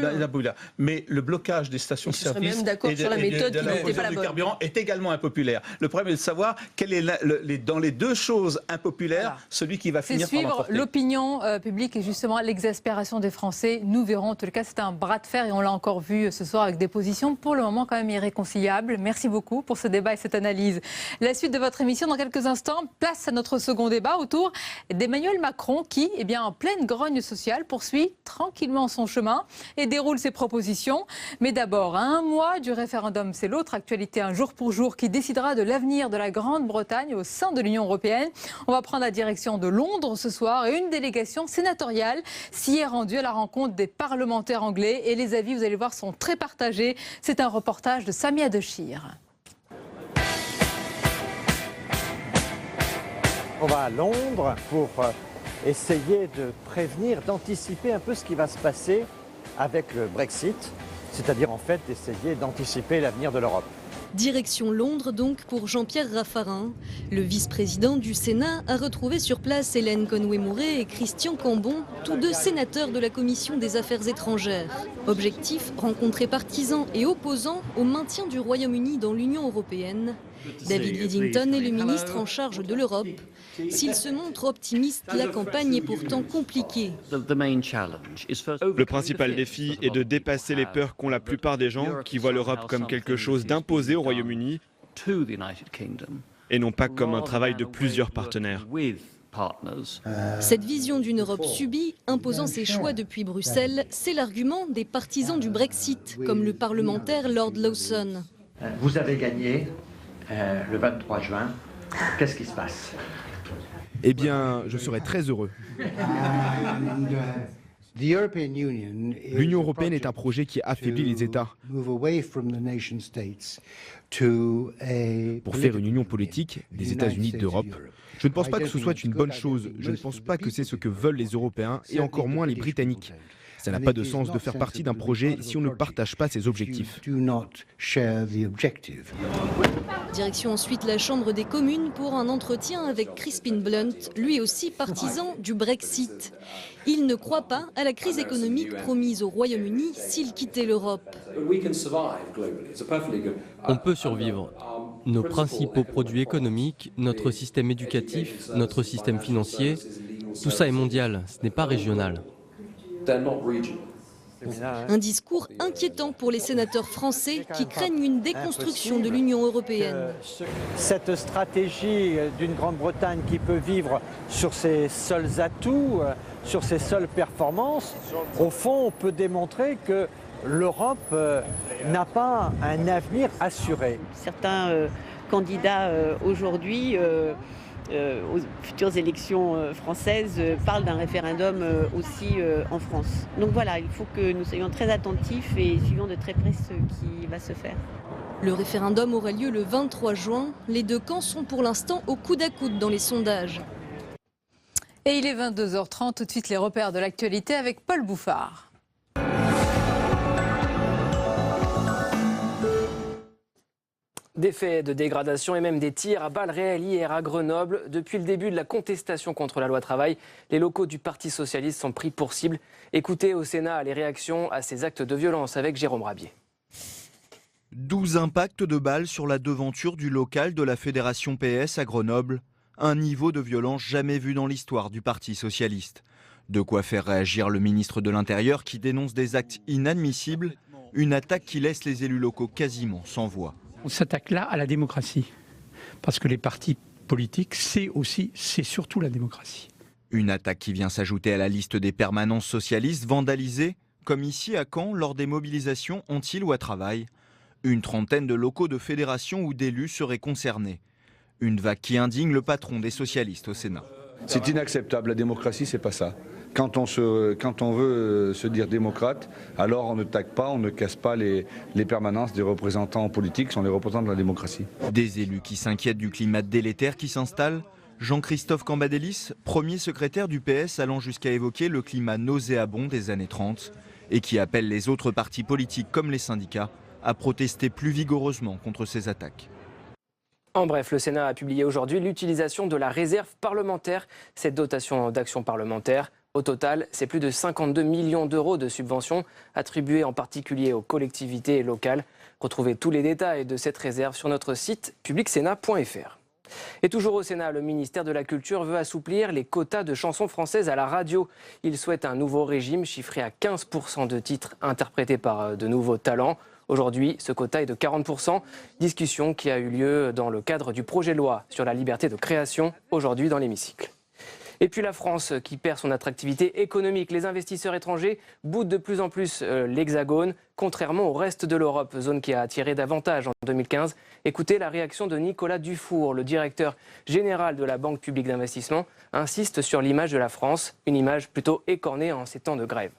Mais le blocage des stations-service je serais même d'accord sur la méthode qui n'était pas la bonne. Carburant est également impopulaire. Le problème est de savoir quel est dans les deux choses impopulaires, celui qui va finir par l'emporter. C'est suivre l'opinion publique et justement l'exaspération des Français. Nous verrons. En tout cas, c'est un bras de fer et on l'a encore vu ce soir avec des positions pour le moment quand même irréconciliables. Merci beaucoup pour ce débat et cette analyse. La suite de votre émission dans quelques instants. Place à notre second débat autour d'Emmanuel Macron qui, en pleine grogne sociale, poursuit tranquillement son chemin et déroule ses propositions. Mais d'abord, à un mois du référendum, c'est l'autre actualité, un jour pour jour, qui décidera de l'avenir de la Grande-Bretagne au sein de l'Union européenne. On va prendre la direction de Londres ce soir et une délégation sénatoriale s'y est rendue à la rencontre des parlementaires anglais et les avis, vous allez voir, sont très partagés. C'est un reportage de Samia Dechir. On va à Londres pour essayer de prévenir, d'anticiper un peu ce qui va se passer avec le Brexit, c'est-à-dire en fait d'essayer d'anticiper l'avenir de l'Europe. Direction Londres donc pour Jean-Pierre Raffarin. Le vice-président du Sénat a retrouvé sur place Hélène Conway-Mouret et Christian Cambon, tous deux sénateurs de la Commission des Affaires étrangères. Objectif, rencontrer partisans et opposants au maintien du Royaume-Uni dans l'Union européenne. David Lidington est le ministre en charge de l'Europe. S'il se montre optimiste, la campagne est pourtant compliquée. Le principal défi est de dépasser les peurs qu'ont la plupart des gens qui voient l'Europe comme quelque chose d'imposé au Royaume-Uni et non pas comme un travail de plusieurs partenaires. Cette vision d'une Europe subie, imposant ses choix depuis Bruxelles, c'est l'argument des partisans du Brexit, comme le parlementaire Lord Lawson. Vous avez gagné le 23 juin. Qu'est-ce qui se passe ? Eh bien, je serais très heureux. L'Union européenne est un projet qui affaiblit les États. Pour faire une union politique des États-Unis d'Europe, je ne pense pas que ce soit une bonne chose. Je ne pense pas que c'est ce que veulent les Européens et encore moins les Britanniques. Ça n'a pas de sens de faire partie d'un projet si on ne partage pas ses objectifs. Direction ensuite la Chambre des communes pour un entretien avec Crispin Blunt, lui aussi partisan du Brexit. Il ne croit pas à la crise économique promise au Royaume-Uni s'il quittait l'Europe. On peut survivre. Nos principaux produits économiques, notre système éducatif, notre système financier, tout ça est mondial, ce n'est pas régional. Un discours inquiétant pour les sénateurs français qui craignent une déconstruction de l'Union européenne. Cette stratégie d'une Grande-Bretagne qui peut vivre sur ses seuls atouts, sur ses seules performances, au fond, on peut démontrer que l'Europe n'a pas un avenir assuré. Certains candidats aujourd'hui aux futures élections françaises parlent d'un référendum aussi en France. Donc voilà, il faut que nous soyons très attentifs et suivons de très près ce qui va se faire. Le référendum aura lieu le 23 juin. Les deux camps sont pour l'instant au coude à coude dans les sondages. Et il est 22h30, tout de suite les repères de l'actualité avec Paul Bouffard. Des faits de dégradation et même des tirs à balles réelles hier à Grenoble. Depuis le début de la contestation contre la loi travail, les locaux du Parti socialiste sont pris pour cible. Écoutez au Sénat les réactions à ces actes de violence avec Jérôme Rabier. 12 impacts de balles sur la devanture du local de la Fédération PS à Grenoble. Un niveau de violence jamais vu dans l'histoire du Parti socialiste. De quoi faire réagir le ministre de l'Intérieur qui dénonce des actes inadmissibles. Une attaque qui laisse les élus locaux quasiment sans voix. On s'attaque là à la démocratie, parce que les partis politiques, c'est surtout la démocratie. Une attaque qui vient s'ajouter à la liste des permanences socialistes vandalisées, comme ici à Caen lors des mobilisations anti-loi travail. Une trentaine de locaux de fédérations ou d'élus seraient concernés. Une vague qui indigne le patron des socialistes au Sénat. C'est inacceptable, la démocratie c'est pas ça. Quand on veut se dire démocrate, alors on ne tague pas, on ne casse pas les permanences des représentants politiques, qui sont les représentants de la démocratie. Des élus qui s'inquiètent du climat délétère qui s'installe. Jean-Christophe Cambadélis, premier secrétaire du PS allant jusqu'à évoquer le climat nauséabond des années 30 et qui appelle les autres partis politiques comme les syndicats à protester plus vigoureusement contre ces attaques. En bref, le Sénat a publié aujourd'hui l'utilisation de la réserve parlementaire, cette dotation d'action parlementaire. Au total, c'est plus de 52 millions d'euros de subventions attribuées en particulier aux collectivités locales. Retrouvez tous les détails de cette réserve sur notre site publicsénat.fr. Et toujours au Sénat, le ministère de la Culture veut assouplir les quotas de chansons françaises à la radio. Il souhaite un nouveau régime chiffré à 15% de titres interprétés par de nouveaux talents. Aujourd'hui, ce quota est de 40%. Discussion qui a eu lieu dans le cadre du projet de loi sur la liberté de création, aujourd'hui dans l'hémicycle. Et puis la France qui perd son attractivité économique. Les investisseurs étrangers boudent de plus en plus l'Hexagone, contrairement au reste de l'Europe, zone qui a attiré davantage en 2015. Écoutez la réaction de Nicolas Dufour, le directeur général de la Banque publique d'investissement, insiste sur l'image de la France, une image plutôt écornée en ces temps de grève.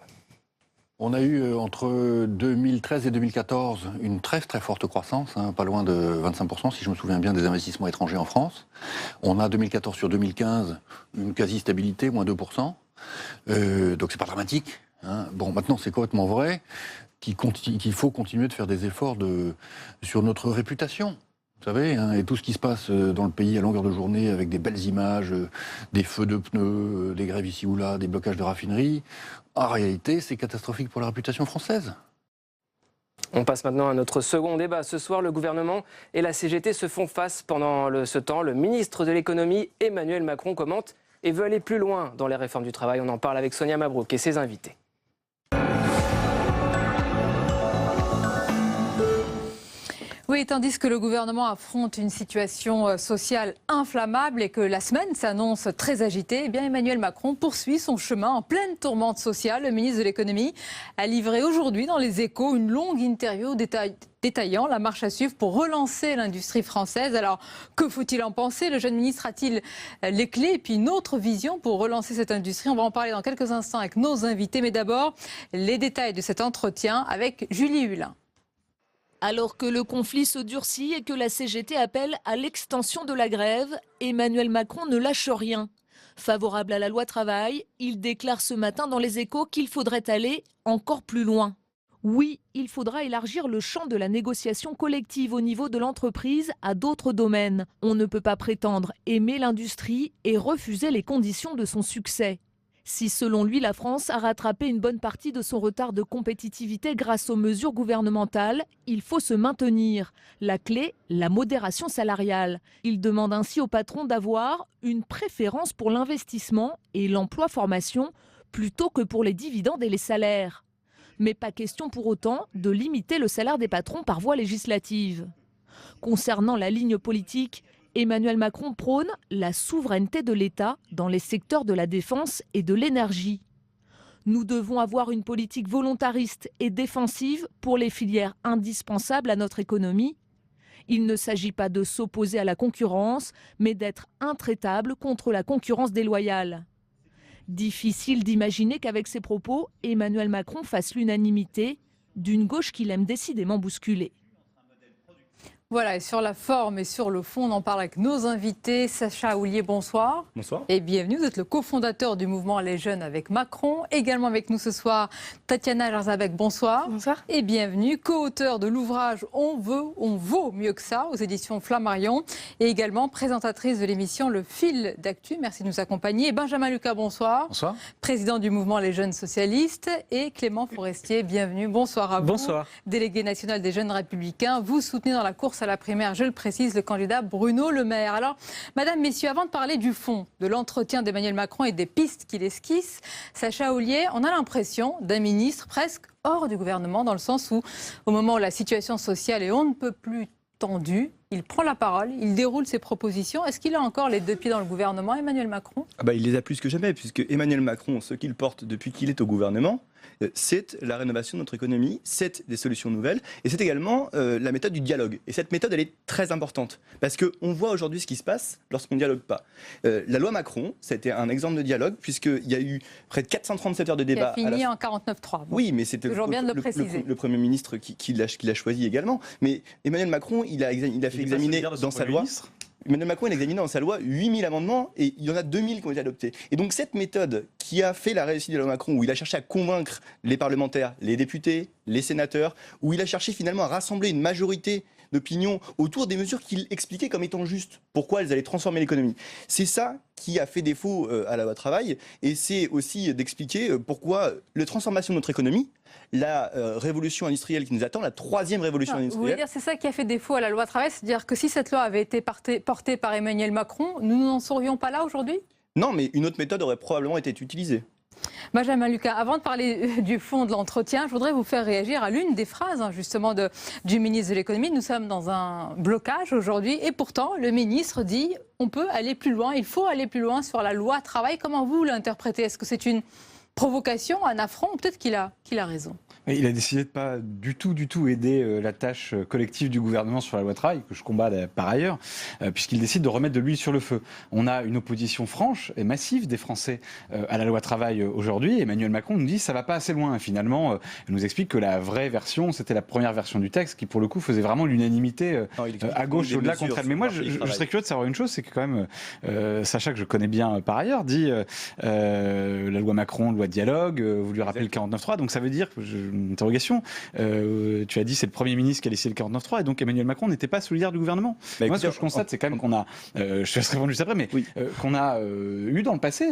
On a eu entre 2013 et 2014 une très forte croissance, pas loin de 25% si je me souviens bien des investissements étrangers en France. On a 2014 sur 2015 une quasi-stabilité, moins 2%. Donc c'est pas dramatique. Bon, maintenant c'est complètement vrai qu'il faut continuer de faire des efforts sur notre réputation. Vous savez, et tout ce qui se passe dans le pays à longueur de journée avec des belles images, des feux de pneus, des grèves ici ou là, des blocages de raffineries, en réalité, c'est catastrophique pour la réputation française. On passe maintenant à notre second débat. Ce soir, le gouvernement et la CGT se font face. Pendant ce temps, le ministre de l'économie, Emmanuel Macron, commente et veut aller plus loin dans les réformes du travail. On en parle avec Sonia Mabrouk et ses invités. Oui, Et tandis que le gouvernement affronte une situation sociale inflammable et que la semaine s'annonce très agitée, eh bien Emmanuel Macron poursuit son chemin en pleine tourmente sociale. Le ministre de l'économie a livré aujourd'hui dans Les Échos une longue interview détaillant la marche à suivre pour relancer l'industrie française. Alors, que faut-il en penser? Le jeune ministre a-t-il les clés et puis une autre vision pour relancer cette industrie? On va en parler dans quelques instants avec nos invités. Mais d'abord, les détails de cet entretien avec Julie Hulin. Alors que le conflit se durcit et que la CGT appelle à l'extension de la grève, Emmanuel Macron ne lâche rien. Favorable à la loi travail, il déclare ce matin dans Les Échos qu'il faudrait aller encore plus loin. Oui, il faudra élargir le champ de la négociation collective au niveau de l'entreprise à d'autres domaines. On ne peut pas prétendre aimer l'industrie et refuser les conditions de son succès. Si selon lui, la France a rattrapé une bonne partie de son retard de compétitivité grâce aux mesures gouvernementales, il faut se maintenir. La clé, la modération salariale. Il demande ainsi aux patrons d'avoir une préférence pour l'investissement et l'emploi-formation plutôt que pour les dividendes et les salaires. Mais pas question pour autant de limiter le salaire des patrons par voie législative. Concernant la ligne politique, Emmanuel Macron prône la souveraineté de l'État dans les secteurs de la défense et de l'énergie. Nous devons avoir une politique volontariste et défensive pour les filières indispensables à notre économie. Il ne s'agit pas de s'opposer à la concurrence, mais d'être intraitable contre la concurrence déloyale. Difficile d'imaginer qu'avec ces propos, Emmanuel Macron fasse l'unanimité d'une gauche qu'il aime décidément bousculer. Voilà, et sur la forme et sur le fond, on en parle avec nos invités. Sacha Houlié, bonsoir. Bonsoir. Et bienvenue, vous êtes le cofondateur du mouvement Les Jeunes avec Macron. Également avec nous ce soir, Tatiana Jarzabek, bonsoir. Bonsoir. Et bienvenue, co-auteur de l'ouvrage On vaut mieux que ça, aux éditions Flammarion. Et également présentatrice de l'émission Le Fil d'Actu. Merci de nous accompagner. Et Benjamin Lucas, bonsoir. Bonsoir. Président du mouvement Les Jeunes Socialistes. Et Clément Forestier, bienvenue. Bonsoir à vous. Bonsoir. Délégué national des Jeunes Républicains. Vous soutenez dans la course à la primaire, je le précise, le candidat Bruno Le Maire. Alors, madame, messieurs, avant de parler du fond de l'entretien d'Emmanuel Macron et des pistes qu'il esquisse, Sacha Houlié, on a l'impression d'un ministre presque hors du gouvernement, dans le sens où, au moment où la situation sociale est on ne peut plus tendue, il prend la parole, il déroule ses propositions. Est-ce qu'il a encore les deux pieds dans le gouvernement, Emmanuel Macron? Il les a plus que jamais, puisque Emmanuel Macron, ce qu'il porte depuis qu'il est au gouvernement, c'est la rénovation de notre économie, c'est des solutions nouvelles, et c'est également la méthode du dialogue. Et cette méthode, elle est très importante, parce qu'on voit aujourd'hui ce qui se passe lorsqu'on ne dialogue pas. La loi Macron, c'était un exemple de dialogue, puisqu'il y a eu près de 437 heures de débat. Qui a fini en 49.3. Bon, oui, mais c'était toujours bien de le préciser. Le Premier ministre qui l'a choisi également. Mais Emmanuel Macron, il a fait examiner dans sa loi... Emmanuel Macron, il a examiné dans sa loi 8000 amendements et il y en a 2000 qui ont été adoptés. Et donc cette méthode qui a fait la réussite de la loi Macron, où il a cherché à convaincre les parlementaires, les députés, les sénateurs, où il a cherché finalement à rassembler une majorité d'opinion autour des mesures qu'il expliquait comme étant justes, pourquoi elles allaient transformer l'économie. C'est ça qui a fait défaut à la loi travail, et c'est aussi d'expliquer pourquoi la transformation de notre économie, la révolution industrielle qui nous attend, la troisième révolution industrielle... Vous voulez dire c'est ça qui a fait défaut à la loi travail, c'est-à-dire que si cette loi avait été portée par Emmanuel Macron, nous n'en serions pas là aujourd'hui? Non, mais une autre méthode aurait probablement été utilisée. Benjamin Lucas, avant de parler du fond de l'entretien, je voudrais vous faire réagir à l'une des phrases justement du ministre de l'économie. Nous sommes dans un blocage aujourd'hui et pourtant le ministre dit on peut aller plus loin, il faut aller plus loin sur la loi travail. Comment vous l'interprétez? Est-ce que c'est une provocation, un affront, ou peut-être qu'il a raison? Il a décidé de ne pas du tout aider la tâche collective du gouvernement sur la loi travail, que je combats par ailleurs, puisqu'il décide de remettre de l'huile sur le feu. On a une opposition franche et massive des Français à la loi travail aujourd'hui. Emmanuel Macron nous dit que ça ne va pas assez loin. Finalement, il nous explique que la vraie version, c'était la première version du texte, qui pour le coup faisait vraiment l'unanimité à gauche et au-delà contre elle. Mais moi, je serais curieux de savoir une chose, c'est que quand même, Sacha, que je connais bien par ailleurs, dit la loi Macron, loi de dialogue, vous lui rappelez le 49.3, donc ça veut dire... Une interrogation. Tu as dit c'est le Premier ministre qui a laissé le 49.3 et donc Emmanuel Macron n'était pas solidaire du gouvernement. Moi, ce que je constate, c'est quand même qu'on a, je te laisse répondre juste après, mais qu'on a eu dans le passé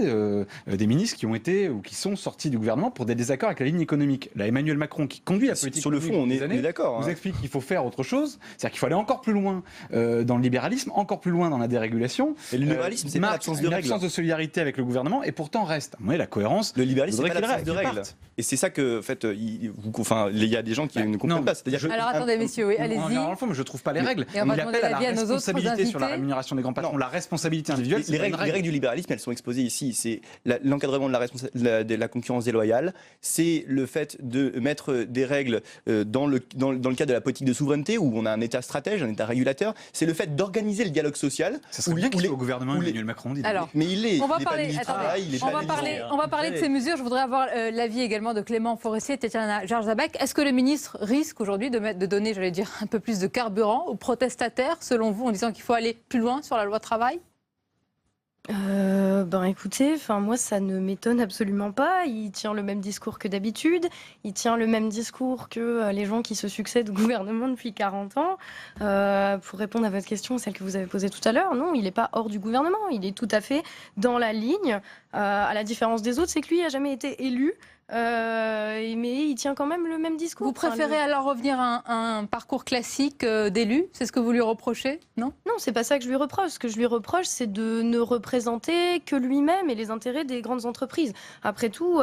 des ministres qui ont été ou qui sont sortis du gouvernement pour des désaccords avec la ligne économique. Là, Emmanuel Macron, qui conduit la politique sur le fond, on est d'accord. Vous explique qu'il faut faire autre chose, c'est-à-dire qu'il faut aller encore plus loin dans le libéralisme, encore plus loin dans la dérégulation. Et le libéralisme, c'est pas l'absence de règles. L'absence de solidarité avec le gouvernement et pourtant reste. La cohérence. Le libéralisme, c'est pas l'absence de règles. Et c'est ça que, en fait, il y a des gens qui ne comprennent pas. Alors attendez, messieurs, oui, allez-y. Mais je ne trouve pas les règles. Et on va il appelle à la responsabilité sur la invités. rémunération des grands patrons. La responsabilité individuelle, les règles du libéralisme, elles sont exposées ici. C'est l'encadrement de la concurrence déloyale, c'est le fait de mettre des règles dans le cadre de la politique de souveraineté, où on a un État stratège, un État régulateur, c'est le fait d'organiser le dialogue social. Ça serait bien qu'il soit au gouvernement Emmanuel Macron. Alors, mais il est. On va parler de ces mesures. Je voudrais avoir l'avis également de Clément Forestier et Tatiana Jarzabec. Est-ce que le ministre risque aujourd'hui de donner, j'allais dire, un peu plus de carburant aux protestataires, selon vous, en disant qu'il faut aller plus loin sur la loi travail ? Écoutez, moi ça ne m'étonne absolument pas. Il tient le même discours que d'habitude. Il tient le même discours que les gens qui se succèdent au gouvernement depuis 40 ans. Pour répondre à votre question, celle que vous avez posée tout à l'heure, non, il n'est pas hors du gouvernement. Il est tout à fait dans la ligne. À la différence des autres, c'est que lui n'a jamais été élu. Mais il tient quand même le même discours. Vous préférez alors revenir à un parcours classique d'élu ? C'est ce que vous lui reprochez ? Non ? Non, c'est pas ça que je lui reproche. Ce que je lui reproche, c'est de ne représenter que lui-même et les intérêts des grandes entreprises. Après tout,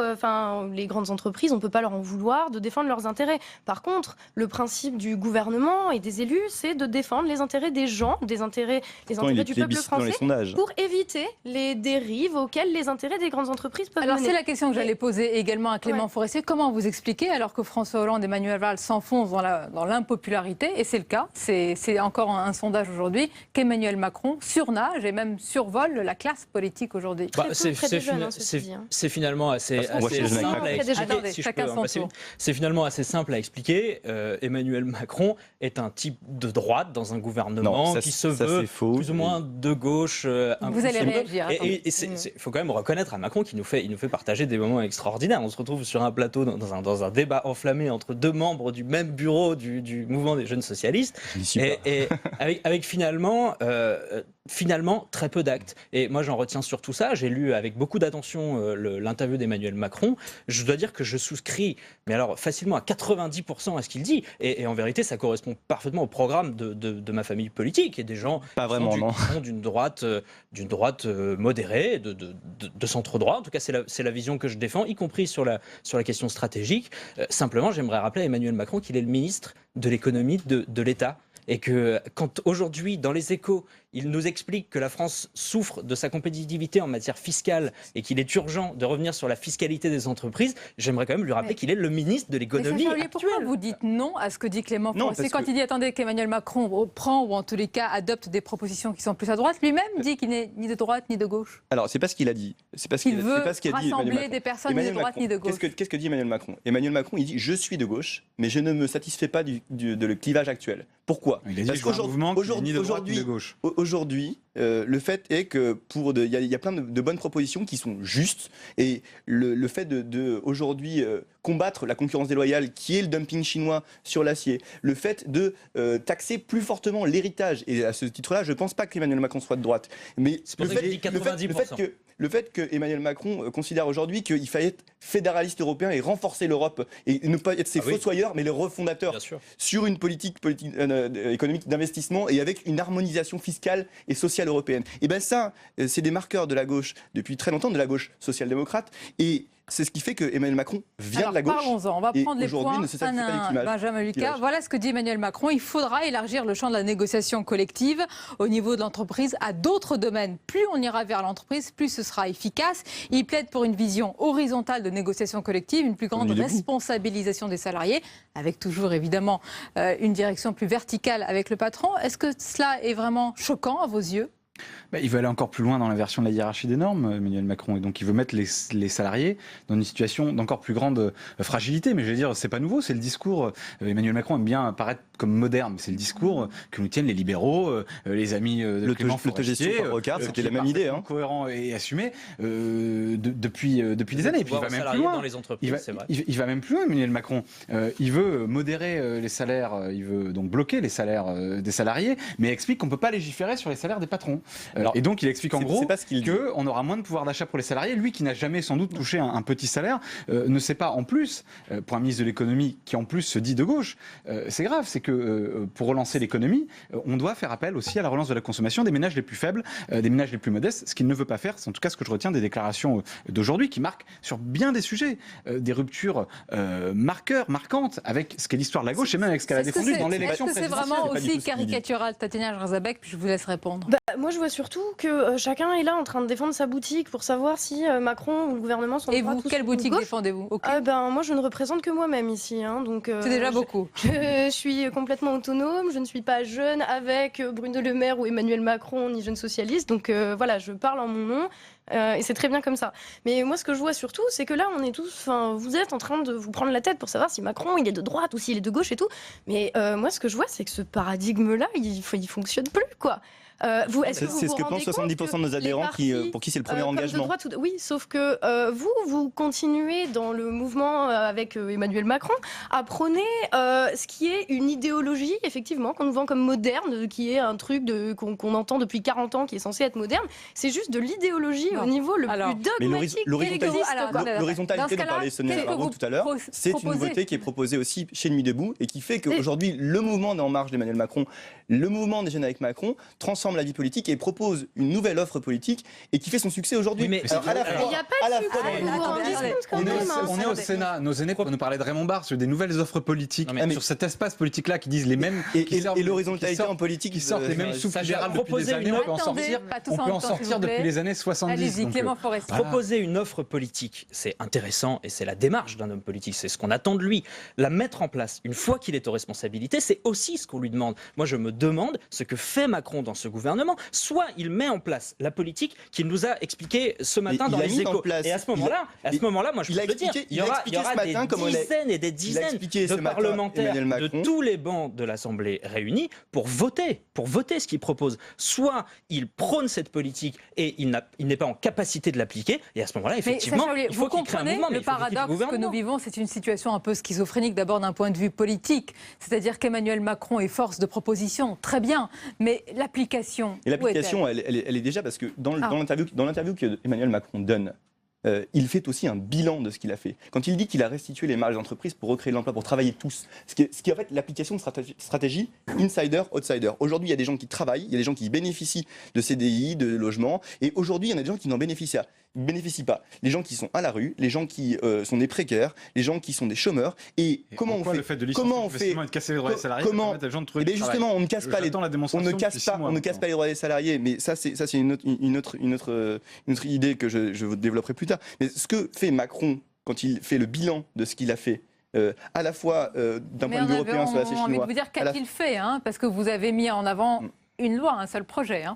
les grandes entreprises, on ne peut pas leur en vouloir de défendre leurs intérêts. Par contre, le principe du gouvernement et des élus, c'est de défendre les intérêts des gens, les intérêts du peuple français, pour éviter les dérives auxquelles les intérêts des grandes entreprises peuvent mener. Alors c'est la question que j'allais poser également à Clément Forestier. Comment vous expliquez, alors que François Hollande et Manuel Valls s'enfoncent dans l'impopularité, et c'est le cas, c'est encore un sondage aujourd'hui, qu'Emmanuel Macron surnage et même survole la classe politique aujourd'hui. C'est finalement assez simple à expliquer. C'est finalement assez simple à expliquer. Emmanuel Macron est un type de droite dans un gouvernement qui se veut plus ou moins de gauche. Vous allez réagir. Et il faut quand même reconnaître à Macron qu'il nous fait partager des moments extraordinaires. On se retrouve sur un plateau dans un débat enflammé entre deux membres du même bureau du mouvement des jeunes socialistes, et avec finalement très peu d'actes. Et moi, j'en retiens surtout ça. J'ai lu avec beaucoup d'attention l'interview d'Emmanuel Macron. Je dois dire que je souscris, mais alors facilement à 90% à ce qu'il dit. Et en vérité, ça correspond parfaitement au programme de ma famille politique et des gens qui sont d'une droite modérée, de centre-droit. En tout cas, c'est la vision que je défends, y compris sur la question stratégique. Simplement, j'aimerais rappeler à Emmanuel Macron qu'il est le ministre de l'économie de l'État. Et que quand aujourd'hui, dans les Échos, il nous explique que la France souffre de sa compétitivité en matière fiscale et qu'il est urgent de revenir sur la fiscalité des entreprises, j'aimerais quand même lui rappeler qu'il est le ministre de l'économie actuelle. Pourquoi vous dites non à ce que dit Clément Forestier quand il dit attendez qu'Emmanuel Macron prend ou en tous les cas adopte des propositions qui sont plus à droite, lui-même dit qu'il n'est ni de droite ni de gauche. Alors c'est pas ce qu'il a dit. C'est pas ce qu'il veut rassembler des personnes ni de droite ni de gauche. Qu'est-ce que dit Emmanuel Macron ? Emmanuel Macron, il dit je suis de gauche, mais je ne me satisfais pas de le clivage actuel. Pourquoi ? Parce qu'aujourd'hui, le fait est que il y a plein de bonnes propositions qui sont justes, et le fait de aujourd'hui combattre la concurrence déloyale qui est le dumping chinois sur l'acier, le fait de taxer plus fortement l'héritage, et à ce titre-là, je ne pense pas qu'Emmanuel Macron soit de droite, mais le fait que Emmanuel Macron considère aujourd'hui qu'il fallait être fédéraliste européen et renforcer l'Europe et ne pas être ses fossoyeurs mais les refondateurs sur une politique économique d'investissement et avec une harmonisation fiscale et sociale européenne. Et bien ça, c'est des marqueurs de la gauche depuis très longtemps, de la gauche social-démocrate, et c'est ce qui fait que Emmanuel Macron vient de la gauche. Parlons-en, on va prendre les points. Benjamin Lucas, voilà ce que dit Emmanuel Macron. Il faudra élargir le champ de la négociation collective au niveau de l'entreprise à d'autres domaines. Plus on ira vers l'entreprise, plus ce sera efficace. Il plaide pour une vision horizontale de négociation collective, une plus grande responsabilisation des salariés, avec toujours évidemment une direction plus verticale avec le patron. Est-ce que cela est vraiment choquant à vos yeux ? Il veut aller encore plus loin dans l'inversion de la hiérarchie des normes, Emmanuel Macron, et donc il veut mettre les salariés dans une situation d'encore plus grande fragilité. Mais je veux dire, c'est pas nouveau, c'est le discours. Emmanuel Macron aime bien paraître comme moderne, mais c'est le discours que nous tiennent les libéraux, les amis de Clément Forestier. C'était la même idée, cohérent et assumé depuis des années. Et puis il va même plus loin. Il va même plus loin, Emmanuel Macron. Il veut modérer les salaires, il veut donc bloquer les salaires des salariés, mais explique qu'on peut pas légiférer sur les salaires des patrons. Et donc il explique en gros que on aura moins de pouvoir d'achat pour les salariés. Lui qui n'a jamais sans doute touché un petit salaire, ne sait pas en plus, pour un ministre de l'économie qui en plus se dit de gauche, c'est grave, c'est que pour relancer l'économie, on doit faire appel aussi à la relance de la consommation des ménages les plus faibles, des ménages les plus modestes, ce qu'il ne veut pas faire, c'est en tout cas ce que je retiens des déclarations d'aujourd'hui qui marquent sur bien des sujets, des ruptures marquantes avec ce qu'est l'histoire de la gauche et même avec ce qu'elle a défendu dans l'élection présidentielle. Est-ce que c'est vraiment aussi caricatural, Tatiana Jarzabec, puis je vous laisse répondre. Moi, je vois surtout que chacun est là en train de défendre sa boutique pour savoir si Macron ou le gouvernement sont de droite ou vous, quelle boutique défendez-vous? Moi, je ne représente que moi-même ici. Donc, c'est déjà beaucoup. Je suis complètement autonome, je ne suis pas jeune avec Bruno Le Maire ou Emmanuel Macron, ni jeune socialiste. Donc voilà, je parle en mon nom. Et c'est très bien comme ça. Mais moi, ce que je vois surtout, c'est que là, on est tous, vous êtes en train de vous prendre la tête pour savoir si Macron, il est de droite ou s'il est de gauche et tout. Mais moi, ce que je vois, c'est que ce paradigme-là, il fonctionne plus, quoi. C'est ce que pensent 70% de nos adhérents pour qui c'est le premier engagement. Oui, sauf que vous continuez dans le mouvement avec Emmanuel Macron à prôner ce qui est une idéologie, effectivement, qu'on nous vend comme moderne, qui est un truc qu'on entend depuis 40 ans, qui est censé être moderne. C'est juste de l'idéologie au niveau le plus dogmatique. L'horizontalité dont parlait Sonia Barbeau tout à l'heure, c'est une nouveauté qui est proposée aussi chez Nuit debout et qui fait qu'aujourd'hui, le mouvement d'En Marche d'Emmanuel Macron, le mouvement des Jeunes avec Macron, transforme la vie politique et propose une nouvelle offre politique et qui fait son succès aujourd'hui. Oui, mais on est au Sénat, nos aînés nous parlaient de Raymond Barre sur des nouvelles offres politiques, sur cet espace politique-là qui disent les mêmes... Et l'horizontalité en politique, qui sortent les mêmes soupes libérales depuis des années, on peut en sortir depuis les années 70. Allez-y, Clément Forestier. Proposer une offre politique, c'est intéressant et c'est la démarche d'un homme politique, c'est ce qu'on attend de lui. La mettre en place, une fois qu'il est aux responsabilités, c'est aussi ce qu'on lui demande. Moi, je me demande ce que fait Macron dans ce gouvernement. Soit il met en place la politique qu'il nous a expliqué ce matin dans les Échos. Et à ce moment-là, moi je peux le dire, il y aura des dizaines et des dizaines de parlementaires de tous les bancs de l'Assemblée réunis pour voter ce qu'il propose. Soit il prône cette politique et il n'est pas en capacité de l'appliquer, et à ce moment-là, effectivement, il faut qu'il crée un mouvement. Le paradoxe que nous vivons, c'est une situation un peu schizophrénique, d'abord d'un point de vue politique, c'est-à-dire qu'Emmanuel Macron est force de proposition, très bien, mais l'application... Et l'application, elle est déjà, parce que dans l'interview qu'Emmanuel Macron donne, il fait aussi un bilan de ce qu'il a fait. Quand il dit qu'il a restitué les marges d'entreprise pour recréer de l'emploi, pour travailler tous, ce qui est en fait l'application de stratégie insider-outsider. Aujourd'hui, il y a des gens qui travaillent, il y a des gens qui bénéficient de CDI, de logement, et aujourd'hui, il y en a des gens qui n'en bénéficient pas. Les gens qui sont à la rue, les gens qui sont des précaires, les gens qui sont des chômeurs. Et comment on fait le fait de licencier et de casser les droits des salariés, justement, on ne casse pas les droits des salariés, mais ça c'est une autre idée que je vous développerai plus tard. Mais ce que fait Macron quand il fait le bilan de ce qu'il a fait, à la fois d'un point de vue européen, sur la chinois. On a envie de vous dire qu'a-t-il fait, parce que vous avez mis en avant une loi, un seul projet.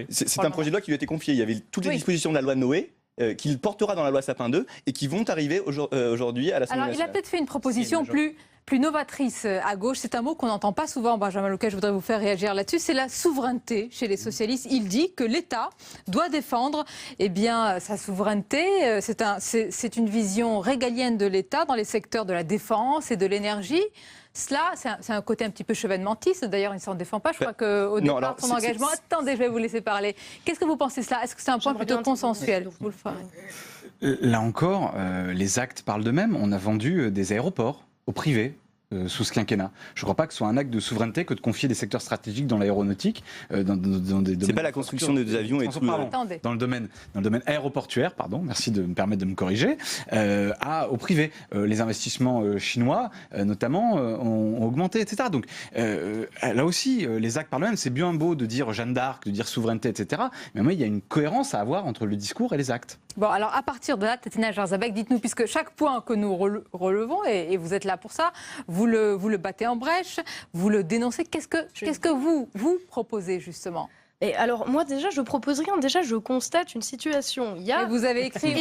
C'est un projet de loi qui lui a été confié. Il y avait toutes les dispositions de la loi Noé, qu'il portera dans la loi Sapin 2 et qui vont arriver aujourd'hui à l'Assemblée nationale. Alors, il a peut-être fait une proposition plus novatrice à gauche. C'est un mot qu'on n'entend pas souvent, Benjamin Leclerc, je voudrais vous faire réagir là-dessus. C'est la souveraineté chez les socialistes. Il dit que l'État doit défendre sa souveraineté. C'est une vision régalienne de l'État dans les secteurs de la défense et de l'énergie. Cela, c'est un côté un petit peu chevènementiste. D'ailleurs, il ne s'en défend pas. Je crois qu'au départ, son engagement... Attendez, je vais vous laisser parler. Qu'est-ce que vous pensez de cela? Est-ce que c'est un point plutôt consensuel? Vous le ferez. Là encore, les actes parlent d'eux-mêmes. On a vendu des aéroports au privé. Sous ce quinquennat. Je ne crois pas que ce soit un acte de souveraineté que de confier des secteurs stratégiques dans l'aéronautique, dans des domaines... C'est pas la construction des avions et tout. Dans le domaine aéroportuaire, merci de me permettre de me corriger, au privé. Les investissements chinois, notamment, ont augmenté, etc. Donc là aussi, les actes par eux-mêmes, c'est bien beau de dire Jeanne d'Arc, de dire souveraineté, etc. Mais moi, il y a une cohérence à avoir entre le discours et les actes. Bon, alors à partir de là, Tatiana Jarzabec, dites-nous, puisque chaque point que nous relevons, et vous êtes là pour ça, vous le battez en brèche, vous le dénoncez. Qu'est-ce que vous proposez justement? Et alors, moi, déjà, je propose rien. Déjà, je constate une situation. Il y a vous avez écrit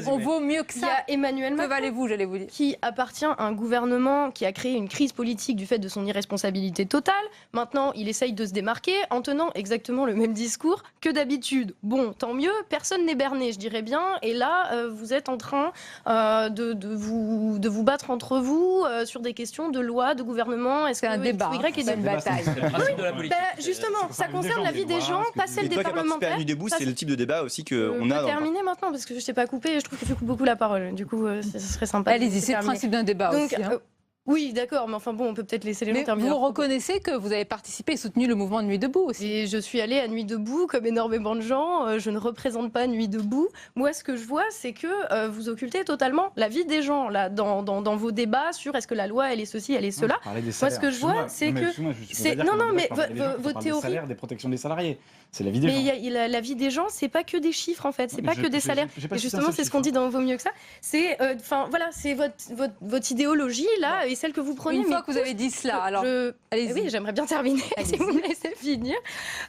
on vaut mieux que ça. Il y a Emmanuel Macron, valez-vous, j'allais vous dire, qui appartient à un gouvernement qui a créé une crise politique du fait de son irresponsabilité totale. Maintenant, il essaye de se démarquer en tenant exactement le même discours que d'habitude. Bon, tant mieux, personne n'est berné, je dirais bien. Et là, vous êtes en train de vous battre entre vous sur des questions de loi, de gouvernement. C'est un débat, c'est une bataille. Justement, ça concerne la vie des gens, pas celle des parlementaires. Nuit debout, c'est le type de débat aussi qu'on a. Terminer maintenant parce que je t'ai pas coupé et je trouve que tu coupes beaucoup la parole. Du coup, ce serait sympa. Allez-y, c'est le principe d'un débat aussi. Oui, d'accord, mais enfin bon, on peut peut-être laisser les gens terminer. Vous reconnaissez que vous avez participé et soutenu le mouvement de Nuit debout aussi. Et je suis allée à Nuit debout, comme énormément de gens. Je ne représente pas Nuit debout. Moi, ce que je vois, c'est que vous occultez totalement la vie des gens là, dans vos débats sur est-ce que la loi, elle est ceci, elle est cela. Moi, ce que je vois, c'est que... Non, mais votre théorie... Des salaires, des protections des salariés. C'est la vie des gens. Mais la vie des gens, c'est pas que des chiffres en fait, c'est pas que des salaires. Et justement, c'est ce qu'on dit dans Vaut mieux que ça. C'est, voilà, c'est votre idéologie là et celle que vous prenez. Une fois que vous avez dit cela, alors allez-y. Oui, j'aimerais bien terminer si vous me laissez finir.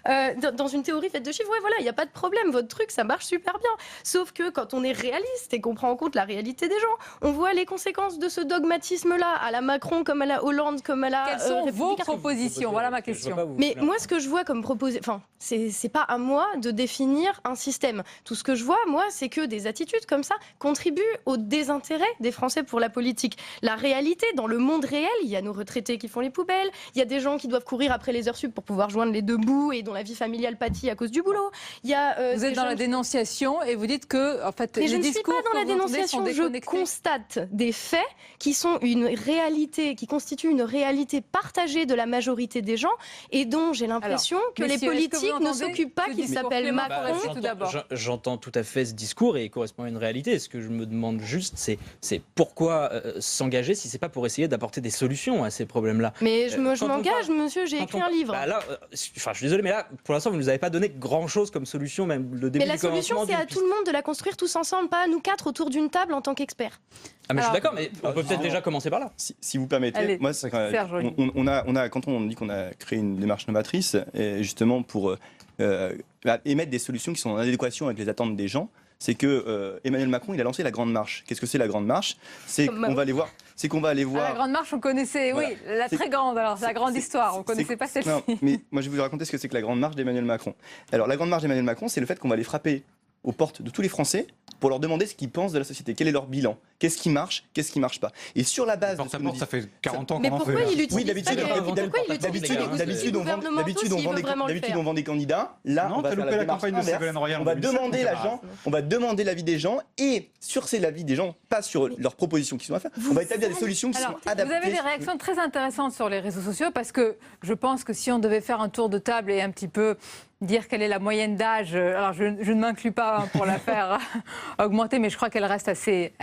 Dans une théorie faite de chiffres, ouais, voilà, il n'y a pas de problème. Votre truc, ça marche super bien. Sauf que quand on est réaliste et qu'on prend en compte la réalité des gens, on voit les conséquences de ce dogmatisme-là, à la Macron comme à la Hollande comme à la. Quelles sont vos propositions? Voilà ma question. Mais moi, ce que je vois comme proposition, c'est pas à moi de définir un système. Tout ce que je vois, moi, c'est que des attitudes comme ça contribuent au désintérêt des Français pour la politique. La réalité, dans le monde réel, il y a nos retraités qui font les poubelles, il y a des gens qui doivent courir après les heures sup pour pouvoir joindre les deux bouts et dont la vie familiale pâtit à cause du boulot. Il y a, vous êtes dans la dénonciation et vous dites que, en fait, mais les discours je ne suis pas dans la dénonciation, je constate des faits qui sont une réalité, qui constituent une réalité partagée de la majorité des gens et dont j'ai l'impression que les politiques ne s'occupent pas, qu'ils s'appellent Macron. J'entends tout à fait ce discours et il correspond à une réalité. Ce que je me demande juste, c'est pourquoi s'engager si c'est pas pour essayer d'apporter des solutions à ces problèmes-là. Mais je m'engage, monsieur, j'ai écrit un livre. Là, je suis désolé, mais là, pour l'instant, vous ne nous avez pas donné grand-chose comme solution, même le début. Mais la solution, c'est à tout le monde de la construire tous ensemble, pas à nous quatre autour d'une table en tant qu'experts. Ah mais je suis d'accord, mais on peut peut-être déjà commencer par là. Si vous permettez, moi, quand on dit qu'on a créé une démarche novatrice, justement pour émettre des solutions qui sont en adéquation avec les attentes des gens, c'est que Emmanuel Macron, il a lancé la Grande Marche. Qu'est-ce que c'est la Grande Marche? C'est qu'on va aller voir. La Grande Marche, on connaissait, voilà. Oui, la très grande, alors c'est la grande histoire, on ne connaissait pas celle-ci. Non, mais moi je vais vous raconter ce que c'est que la Grande Marche d'Emmanuel Macron. Alors la Grande Marche d'Emmanuel Macron, c'est le fait qu'on va aller frapper aux portes de tous les Français pour leur demander ce qu'ils pensent de la société, quel est leur bilan, qu'est-ce qui marche pas. Et sur la base de ce que nous dit, ça fait 40 ans qu'on en fait. Mais pourquoi il utilise d'habitude on vend des candidats. Là, on va faire la démarche inverse. On va demander on va demander l'avis des gens et sur l'avis des gens, pas sur leurs propositions qui sont à faire. On va établir des solutions qui sont adaptées. Vous avez des réactions très intéressantes sur les réseaux sociaux parce que je pense que si on devait faire un tour de table et un petit peu dire quelle est la moyenne d'âge, alors je ne m'inclus pas pour la faire augmenter, mais je crois qu'elle reste assez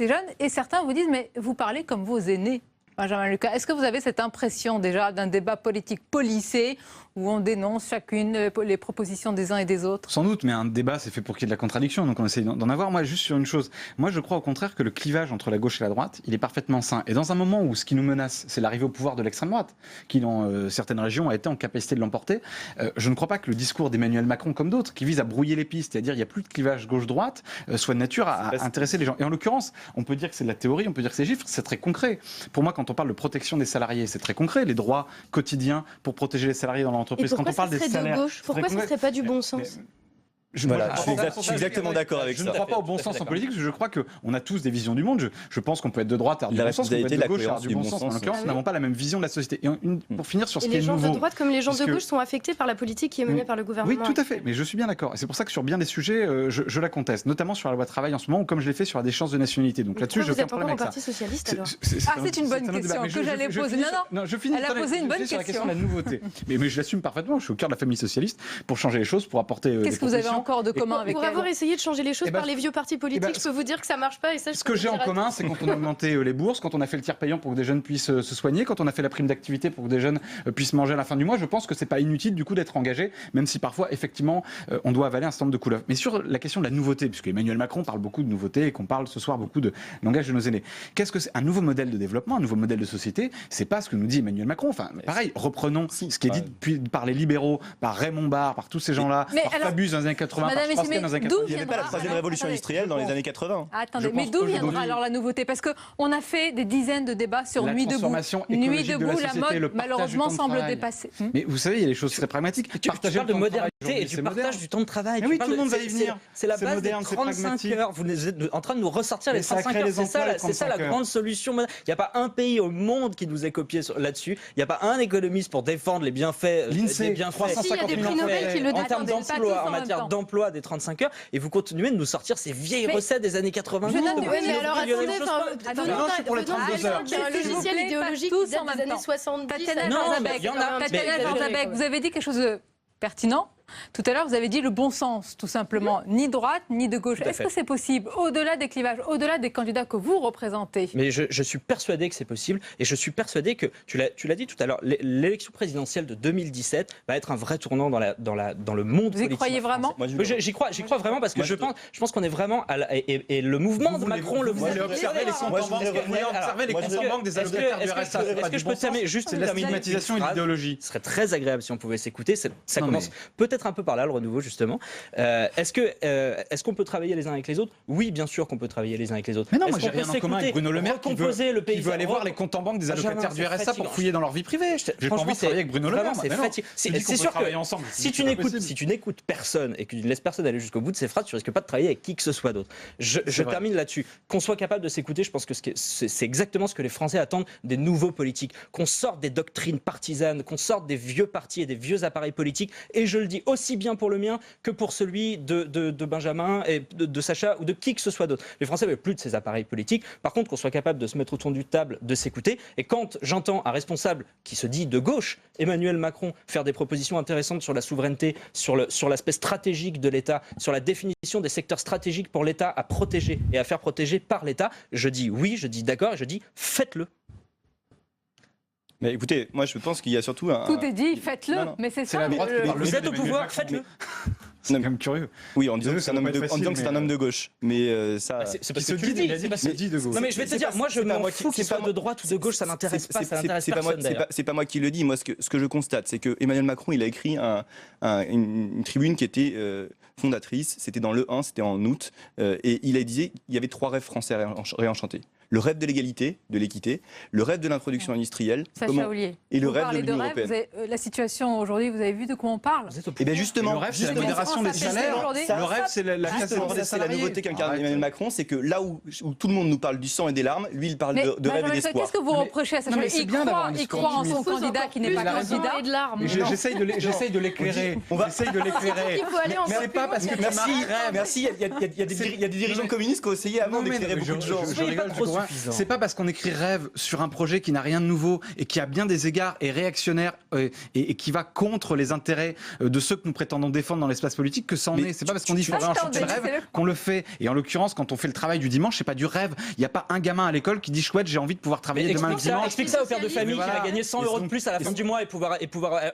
jeune. Et certains vous disent, mais vous parlez comme vos aînés, Benjamin Lucas. Est-ce que vous avez cette impression déjà d'un débat politique policé où on dénonce chacune les propositions des uns et des autres? Sans doute, mais un débat, c'est fait pour qu'il y ait de la contradiction, donc on essaie d'en avoir. Moi, juste sur une chose, moi je crois au contraire que le clivage entre la gauche et la droite, il est parfaitement sain. Et dans un moment où ce qui nous menace, c'est l'arrivée au pouvoir de l'extrême droite, qui dans certaines régions a été en capacité de l'emporter, je ne crois pas que le discours d'Emmanuel Macron, comme d'autres, qui vise à brouiller les pistes, c'est-à-dire il n'y a plus de clivage gauche-droite, soit de nature à intéresser les gens. Et en l'occurrence, on peut dire que c'est de la théorie, on peut dire que c'est des chiffres, c'est très concret. Pour moi, quand on parle de protection des salariés, c'est très concret, les droits quotidiens pour protéger les salariés dans l'entreprise. Quand on parle des salaires, pourquoi ce ne serait pas du bon sens? Je suis exactement d'accord avec ça. Je ne crois pas au bon sens en politique, parce que je crois qu'on a tous des visions du monde. Je pense qu'on peut être de droite à du bon sens, qu'on peut être de gauche à du bon sens. En l'occurrence, nous n'avons pas la même vision de la société. Et pour finir sur ce qui est nouveau... les gens de droite comme les gens de gauche sont affectés par la politique qui est menée par le gouvernement. Oui, tout à fait. Mais je suis bien d'accord. Et c'est pour ça que sur bien des sujets, je la conteste. Notamment sur la loi travail en ce moment, ou comme je l'ai fait sur la déchéance de nationalité. Donc là-dessus, je n'ai aucun problème avec ça. Vous êtes encore au Parti socialiste alors? C'est une bonne question que j'allais poser. Non, je finis. Elle a posé une bonne question. Sur la question de la nouveauté. Mais je l'assume parfaitement. Je suis au cœur de la famille socialiste pour changer les choses, pour apporter. Qu'est-ce que vous avez encore de commun avec elle? Pour avoir essayé de changer les choses par les vieux partis politiques, je peux vous dire que ça marche pas. Et ça, ce que j'ai en commun, c'est quand on a augmenté les bourses, quand on a fait le tiers payant pour que des jeunes puissent se soigner, quand on a fait la prime d'activité pour que des jeunes puissent manger à la fin du mois. Je pense que c'est pas inutile du coup d'être engagé, même si parfois effectivement on doit avaler un certain nombre de couleuvres. Mais sur la question de la nouveauté, puisque Emmanuel Macron parle beaucoup de nouveautés et qu'on parle ce soir beaucoup de langage de nos aînés, qu'est-ce que c'est un nouveau modèle de développement, un nouveau modèle de société? C'est pas ce que nous dit Emmanuel Macron. Enfin, pareil, reprenons ce qui est dit par les libéraux, par Raymond Barre, par tous ces gens-là, par Fabius dans les années 80. Madame, je pense qu'il y a dans les années 80. Il n'y avait pas la troisième révolution industrielle dans les années 80. Attendez, mais d'où viendra alors la nouveauté? Parce qu'on a fait des dizaines de débats sur Nuit debout. Nuit debout, la mode, malheureusement, semble dépassée. Mais vous savez, il y a des choses très pragmatiques. Tu parles de modernité et du partage du temps de travail. Oui, tout le monde va y venir. C'est la base des 35 heures. Vous êtes en train de nous ressortir les 35 heures. C'est ça la grande solution. Il n'y a pas un pays au monde qui nous ait copié là-dessus. Il n'y a pas un économiste pour défendre les bienfaits. L'INSEE, 350 000 en termes d'emploi, en matière d'emploi des 35 heures. Et vous continuez de nous sortir ces vieilles recettes des années 80. Mais alors attendez, non, je suis pour les 32 heures. Un logiciel idéologique qui date des années 70. Tatiana Jarzabec, vous avez dit quelque chose de pertinent. Tout à l'heure, vous avez dit le bon sens, tout simplement. Ni droite, ni de gauche. Est-ce que c'est possible, au-delà des clivages, au-delà des candidats que vous représentez? Mais je suis persuadé que c'est possible. Et je suis persuadé que, tu l'as dit tout à l'heure, l'élection présidentielle de 2017 va être un vrai tournant dans le monde politique. Vous y croyez vraiment? J'y crois vraiment parce que je pense qu'on est vraiment... Et le mouvement de Macron... Vous voulez observer les comptes en banque des allocataires du RSA. Est-ce que je peux terminer juste la stigmatisation et l'idéologie. Ce serait très agréable si on pouvait s'écouter. Ça commence peut-être un peu par là, le renouveau, justement. Est-ce qu'on peut travailler les uns avec les autres? Oui, bien sûr qu'on peut travailler les uns avec les autres. Mais non, moi j'ai rien en commun avec Bruno Le Maire qui veut aller voir les comptes en banque des allocataires du RSA pour fouiller dans leur vie privée. J'ai pas envie de travailler avec Bruno Le Maire. C'est sûr que si tu n'écoutes personne et que tu ne laisses personne aller jusqu'au bout de ces phrases, tu risques pas de travailler avec qui que ce soit d'autre. Je termine là-dessus. Qu'on soit capable de s'écouter, je pense que c'est exactement ce que les Français attendent des nouveaux politiques. Qu'on sorte des doctrines partisanes, qu'on sorte des vieux partis et des vieux appareils politiques. Et je le dis aussi bien pour le mien que pour celui de Benjamin et de Sacha ou de qui que ce soit d'autre. Les Français ne veulent plus de ces appareils politiques. Par contre, qu'on soit capable de se mettre autour d'une table, de s'écouter. Et quand j'entends un responsable qui se dit de gauche, Emmanuel Macron, faire des propositions intéressantes sur la souveraineté, sur l'aspect stratégique de l'État, sur la définition des secteurs stratégiques pour l'État à protéger et à faire protéger par l'État, je dis oui, je dis d'accord et je dis faites-le. Mais écoutez, moi je pense qu'il y a surtout un... Tout est dit, faites-le, mais c'est ça. Vous êtes au pouvoir, faites-le. C'est quand même curieux. Oui, en disant que c'est un homme de gauche. Mais ça... C'est parce que tu le dis, il a dit pas ce qu'il dit de gauche. Non mais je vais te dire, moi je m'en fous qu'il soit de droite ou de gauche, ça m'intéresse pas, ça n'intéresse personne d'ailleurs. C'est pas moi qui le dis, moi ce que je constate, c'est que Emmanuel Macron, il a écrit une tribune qui était fondatrice, c'était dans le 1, c'était en août, et il a dit qu'il y avait 3 rêves français réenchantés. Le rêve de l'égalité, de l'équité, le rêve de l'introduction industrielle, et le rêve de l'Union européenne. La situation aujourd'hui, vous avez vu de quoi on parle? Et bien justement, le rêve c'est la modération des salaires. Le rêve c'est la casse des droits des salariés. C'est la nouveauté qu'incarne Emmanuel Macron, c'est que là où tout le monde nous parle du sang et des larmes, lui il parle de rêve et d'espoir. Qu'est-ce que vous reprochez à ça? Il croit en son candidat qui n'est pas candidat. J'essaye de l'éclairer. Mais pas parce que merci. Il y a des dirigeants communistes qui ont essayé avant d'éclairer beaucoup de gens. C'est pas parce qu'on écrit rêve sur un projet qui n'a rien de nouveau et qui a bien des égards et réactionnaire et qui va contre les intérêts de ceux que nous prétendons défendre dans l'espace politique que ça en est. C'est pas parce qu'on dit qu'il faut réenchanter le rêve qu'on le fait. Et en l'occurrence, quand on fait le travail du dimanche, c'est pas du rêve. Il n'y a pas un gamin à l'école qui dit chouette, j'ai envie de pouvoir travailler demain le dimanche. Explique ça au père de famille qui va gagner 100 € de plus à la fin du mois et pouvoir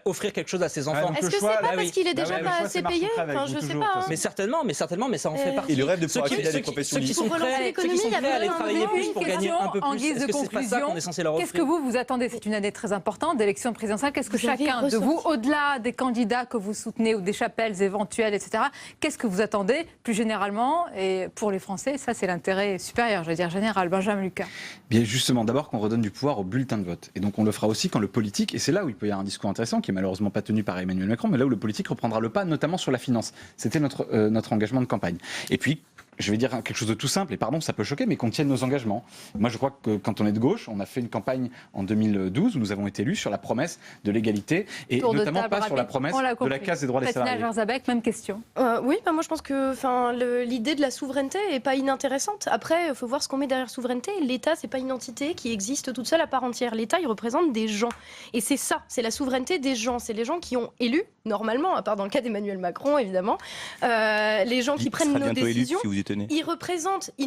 offrir quelque chose à ses enfants. Est-ce que c'est pas parce qu'il est déjà pas assez payé? Enfin, je sais pas. Mais certainement, mais ça en fait partie. Et le rêve de pouvoir accéder à des professions libres. Ceux qui sont prêts à aller travailler plus pour gagner un peu plus. En guise de conclusion, qu'est-ce que vous attendez? C'est une année très importante d'élection présidentielle. Qu'est-ce que chacun de vous, au-delà des candidats que vous soutenez ou des chapelles éventuelles, etc., qu'est-ce que vous attendez plus généralement? Et pour les Français, ça c'est l'intérêt supérieur, je veux dire général. Benjamin Lucas. Bien justement, d'abord qu'on redonne du pouvoir au bulletin de vote. Et donc on le fera aussi quand le politique, et c'est là où il peut y avoir un discours intéressant qui est malheureusement pas tenu par Emmanuel Macron, mais là où le politique reprendra le pas, notamment sur la finance. C'était notre engagement de campagne. Et puis, je vais dire quelque chose de tout simple, et pardon, ça peut choquer, mais qu'on tienne nos engagements. Moi, je crois que quand on est de gauche, on a fait une campagne en 2012 où nous avons été élus sur la promesse de l'égalité, et notamment pas sur la promesse de la casse des droits des salariés. Tatiana Jarzabec, même question. Oui, moi je pense que l'idée de la souveraineté est pas inintéressante. Après, il faut voir ce qu'on met derrière souveraineté. L'État, c'est pas une entité qui existe toute seule à part entière. L'État, il représente des gens. Et c'est ça, c'est la souveraineté des gens. C'est les gens qui ont élu, normalement, à part dans le cas d'Emmanuel Macron, évidemment, les gens qui prennent nos décisions. Ils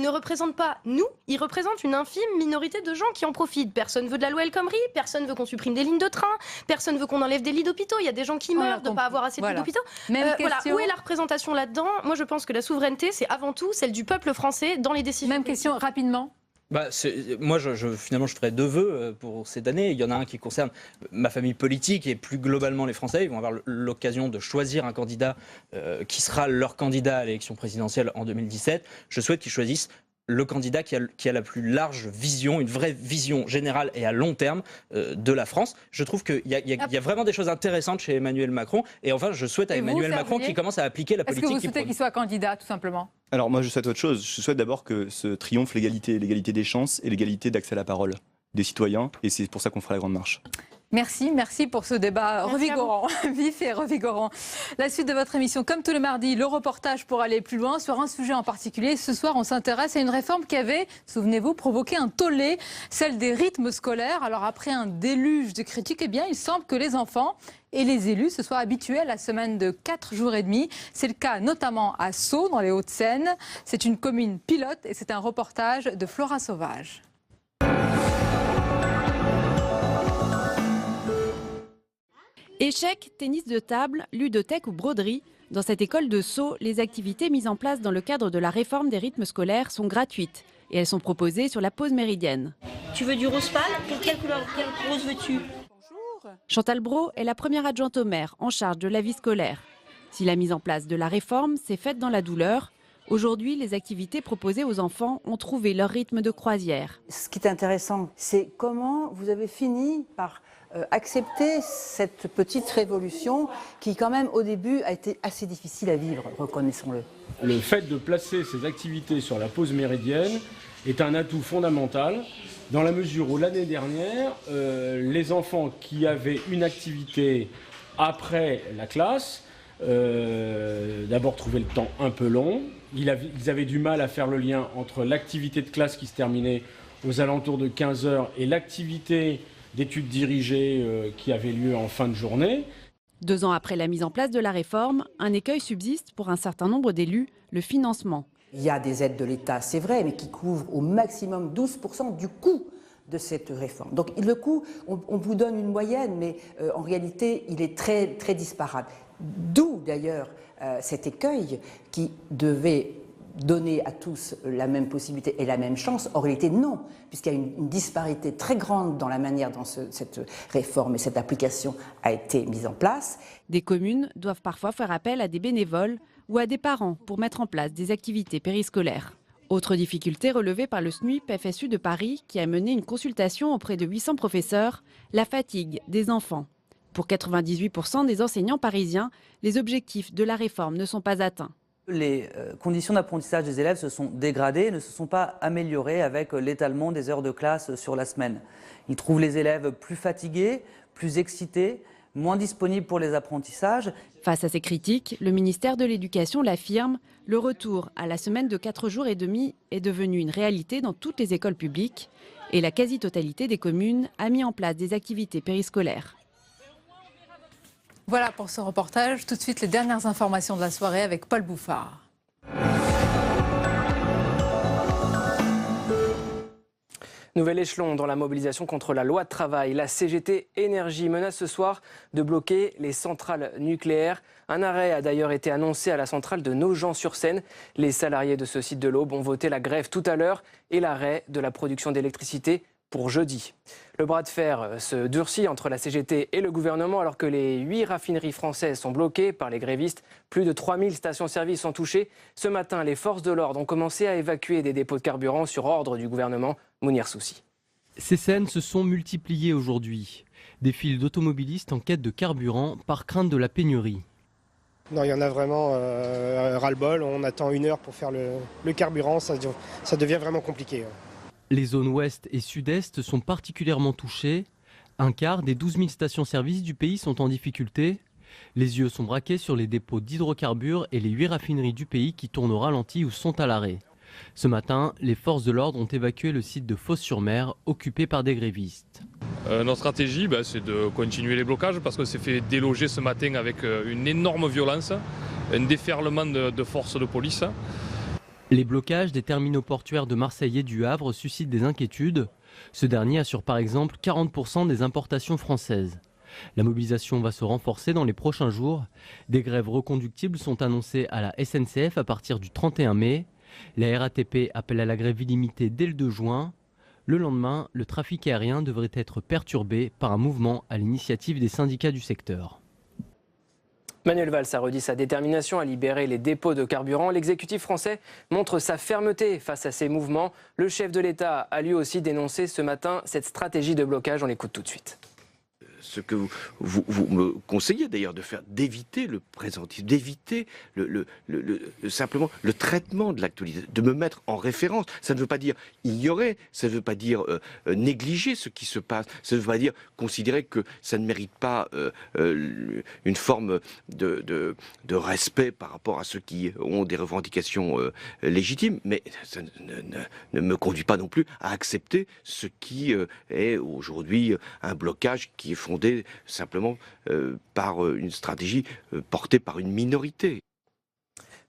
ne représentent pas nous, ils représentent une infime minorité de gens qui en profitent. Personne veut de la loi El Khomri, personne veut qu'on supprime des lignes de train, personne veut qu'on enlève des lits d'hôpitaux. Il y a des gens qui meurent de ne pas avoir assez de lits d'hôpitaux. Où est la représentation là-dedans? Moi, je pense que la souveraineté, c'est avant tout celle du peuple français dans les décisions. Même question, rapidement. Moi, finalement, je ferai 2 vœux pour cette année. Il y en a un qui concerne ma famille politique et plus globalement les Français. Ils vont avoir l'occasion de choisir un candidat qui sera leur candidat à l'élection présidentielle en 2017. Je souhaite qu'ils choisissent le candidat qui a la plus large vision, une vraie vision générale et à long terme de la France. Je trouve qu'il y a vraiment des choses intéressantes chez Emmanuel Macron. Et enfin, je souhaite à Emmanuel Macron qu'il commence à appliquer la politique qu'il Est-ce que vous souhaitez qu'il soit candidat, tout simplement ? Alors moi, je souhaite autre chose. Je souhaite d'abord que se triomphe l'égalité des chances et l'égalité d'accès à la parole des citoyens. Et c'est pour ça qu'on fera la Grande Marche. Merci pour ce débat revigorant, vif et revigorant. La suite de votre émission, comme tous les mardis, le reportage pour aller plus loin sur un sujet en particulier. Ce soir, on s'intéresse à une réforme qui avait, souvenez-vous, provoqué un tollé, celle des rythmes scolaires. Alors après un déluge de critiques, eh bien, il semble que les enfants et les élus se soient habitués à la semaine de 4 jours et demi. C'est le cas notamment à Sceaux, dans les Hauts-de-Seine. C'est une commune pilote et c'est un reportage de Flora Sauvage. Échecs, tennis de table, ludothèque ou broderie, dans cette école de Sceaux, les activités mises en place dans le cadre de la réforme des rythmes scolaires sont gratuites et elles sont proposées sur la pause méridienne. Tu veux du rose pâle ? Quelle couleur, quelle rose veux-tu ? Chantal Brault est la première adjointe au maire en charge de la vie scolaire. Si la mise en place de la réforme s'est faite dans la douleur, aujourd'hui, les activités proposées aux enfants ont trouvé leur rythme de croisière. Ce qui est intéressant, c'est comment vous avez fini par accepter cette petite révolution qui, quand même, au début, a été assez difficile à vivre, reconnaissons-le. Le fait de placer ces activités sur la pause méridienne est un atout fondamental dans la mesure où l'année dernière, les enfants qui avaient une activité après la classe, d'abord trouvaient le temps un peu long. Ils avaient du mal à faire le lien entre l'activité de classe qui se terminait aux alentours de 15h et l'activité d'études dirigées qui avait lieu en fin de journée. 2 ans après la mise en place de la réforme, un écueil subsiste pour un certain nombre d'élus, le financement. Il y a des aides de l'État, c'est vrai, mais qui couvrent au maximum 12% du coût de cette réforme. Donc le coût, on vous donne une moyenne, mais en réalité, il est très, très disparate. D'où d'ailleurs cet écueil qui devait donner à tous la même possibilité et la même chance. En réalité, non, puisqu'il y a une disparité très grande dans la manière dont cette réforme et cette application a été mise en place. Des communes doivent parfois faire appel à des bénévoles ou à des parents pour mettre en place des activités périscolaires. Autre difficulté relevée par le SNUIP FSU de Paris, qui a mené une consultation auprès de 800 professeurs, la fatigue des enfants. Pour 98% des enseignants parisiens, les objectifs de la réforme ne sont pas atteints. Les conditions d'apprentissage des élèves se sont dégradées, ne se sont pas améliorées avec l'étalement des heures de classe sur la semaine. Ils trouvent les élèves plus fatigués, plus excités, moins disponibles pour les apprentissages. Face à ces critiques, le ministère de l'Éducation l'affirme, le retour à la semaine de 4 jours et demi est devenu une réalité dans toutes les écoles publiques et la quasi-totalité des communes a mis en place des activités périscolaires. Voilà pour ce reportage. Tout de suite, les dernières informations de la soirée avec Paul Bouffard. Nouvel échelon dans la mobilisation contre la loi de travail. La CGT Énergie menace ce soir de bloquer les centrales nucléaires. Un arrêt a d'ailleurs été annoncé à la centrale de Nogent-sur-Seine. Les salariés de ce site de l'Aube ont voté la grève tout à l'heure et l'arrêt de la production d'électricité pour jeudi. Le bras de fer se durcit entre la CGT et le gouvernement alors que les 8 raffineries françaises sont bloquées par les grévistes. Plus de 3000 stations-service sont touchées. Ce matin, les forces de l'ordre ont commencé à évacuer des dépôts de carburant sur ordre du gouvernement. Mounir Soussi. Ces scènes se sont multipliées aujourd'hui. Des files d'automobilistes en quête de carburant par crainte de la pénurie. Non, il y en a vraiment ras-le-bol. On attend 1 heure pour faire le carburant. Ça devient vraiment compliqué. Les zones ouest et sud-est sont particulièrement touchées. Un quart des 12 000 stations-service du pays sont en difficulté. Les yeux sont braqués sur les dépôts d'hydrocarbures et les 8 raffineries du pays qui tournent au ralenti ou sont à l'arrêt. Ce matin, les forces de l'ordre ont évacué le site de Fos-sur-Mer, occupé par des grévistes. Notre stratégie, c'est de continuer les blocages parce que c'est fait déloger ce matin avec une énorme violence, un déferlement de forces de police. Les blocages des terminaux portuaires de Marseille et du Havre suscitent des inquiétudes. Ce dernier assure par exemple 40% des importations françaises. La mobilisation va se renforcer dans les prochains jours. Des grèves reconductibles sont annoncées à la SNCF à partir du 31 mai. La RATP appelle à la grève illimitée dès le 2 juin. Le lendemain, le trafic aérien devrait être perturbé par un mouvement à l'initiative des syndicats du secteur. Manuel Valls a redit sa détermination à libérer les dépôts de carburant. L'exécutif français montre sa fermeté face à ces mouvements. Le chef de l'État a lui aussi dénoncé ce matin cette stratégie de blocage. On l'écoute tout de suite. Ce que vous me conseillez d'ailleurs de faire, d'éviter le présentisme, d'éviter simplement le traitement de l'actualité, de me mettre en référence. Ça ne veut pas dire ignorer, ça ne veut pas dire négliger ce qui se passe, ça ne veut pas dire considérer que ça ne mérite pas une forme de respect par rapport à ceux qui ont des revendications légitimes, mais ça ne me conduit pas non plus à accepter ce qui est aujourd'hui un blocage qui est fondé simplement par une stratégie portée par une minorité.